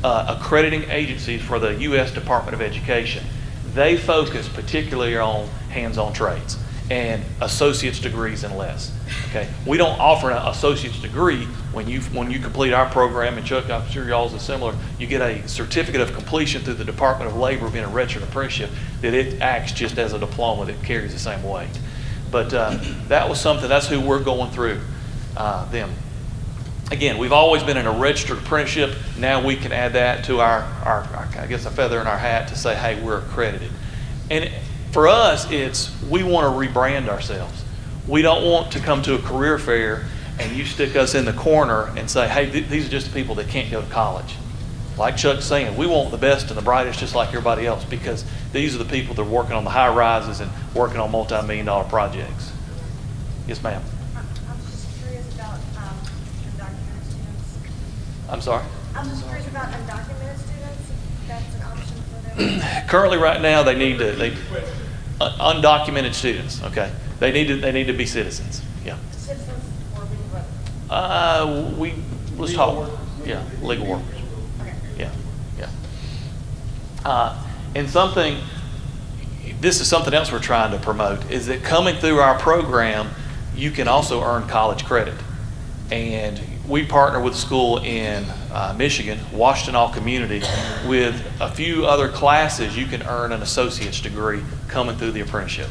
accrediting agencies for the U.S. Department of Education. They focus particularly on hands-on trades and associate's degrees and less. Okay, we don't offer an associate's degree. When you complete our program, and Chuck, I'm sure y'all's is similar, you get a certificate of completion through the Department of Labor being a registered apprenticeship, that it acts just as a diploma that carries the same weight. But that was something, that's who we're going through them. Again, we've always been in a registered apprenticeship. Now we can add that to our I guess, a feather in our hat to say, hey, we're accredited. And for us, we want to rebrand ourselves. We don't want to come to a career fair and you stick us in the corner and say, hey, these are just the people that can't go to college. Like Chuck's saying, we want the best and the brightest just like everybody else, because these are the people that are working on the high rises and working on multi-million-dollar projects. Yes, ma'am. I'm just curious about undocumented students. I'm sorry? I'm just curious about undocumented students, if that's an option for them. Currently, right now, they need to, undocumented students, okay? They need to be citizens, yeah. Citizens or legal workers? Let's talk, yeah, legal workers. Okay. Yeah. And this is something else we're trying to promote, is that coming through our program, you can also earn college credit. And we partner with a school in Michigan, Washington All Community, with a few other classes you can earn an associate's degree coming through the apprenticeship.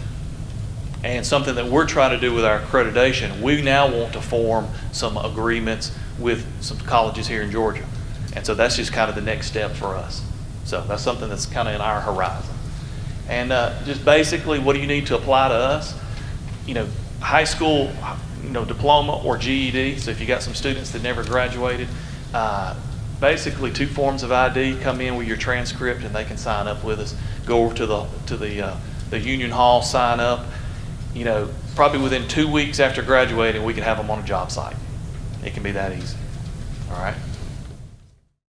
And something that we're trying to do with our accreditation, we now want to form some agreements with some colleges here in Georgia. And so that's just kind of the next step for us. So that's something that's kind of in our horizon. And just basically, what do you need to apply to us? High school, diploma or GED. So if you got some students that never graduated, basically 2 forms of ID, come in with your transcript and they can sign up with us. Go over to the Union Hall, sign up. Probably within 2 weeks after graduating, we can have them on a job site. It can be that easy. All right.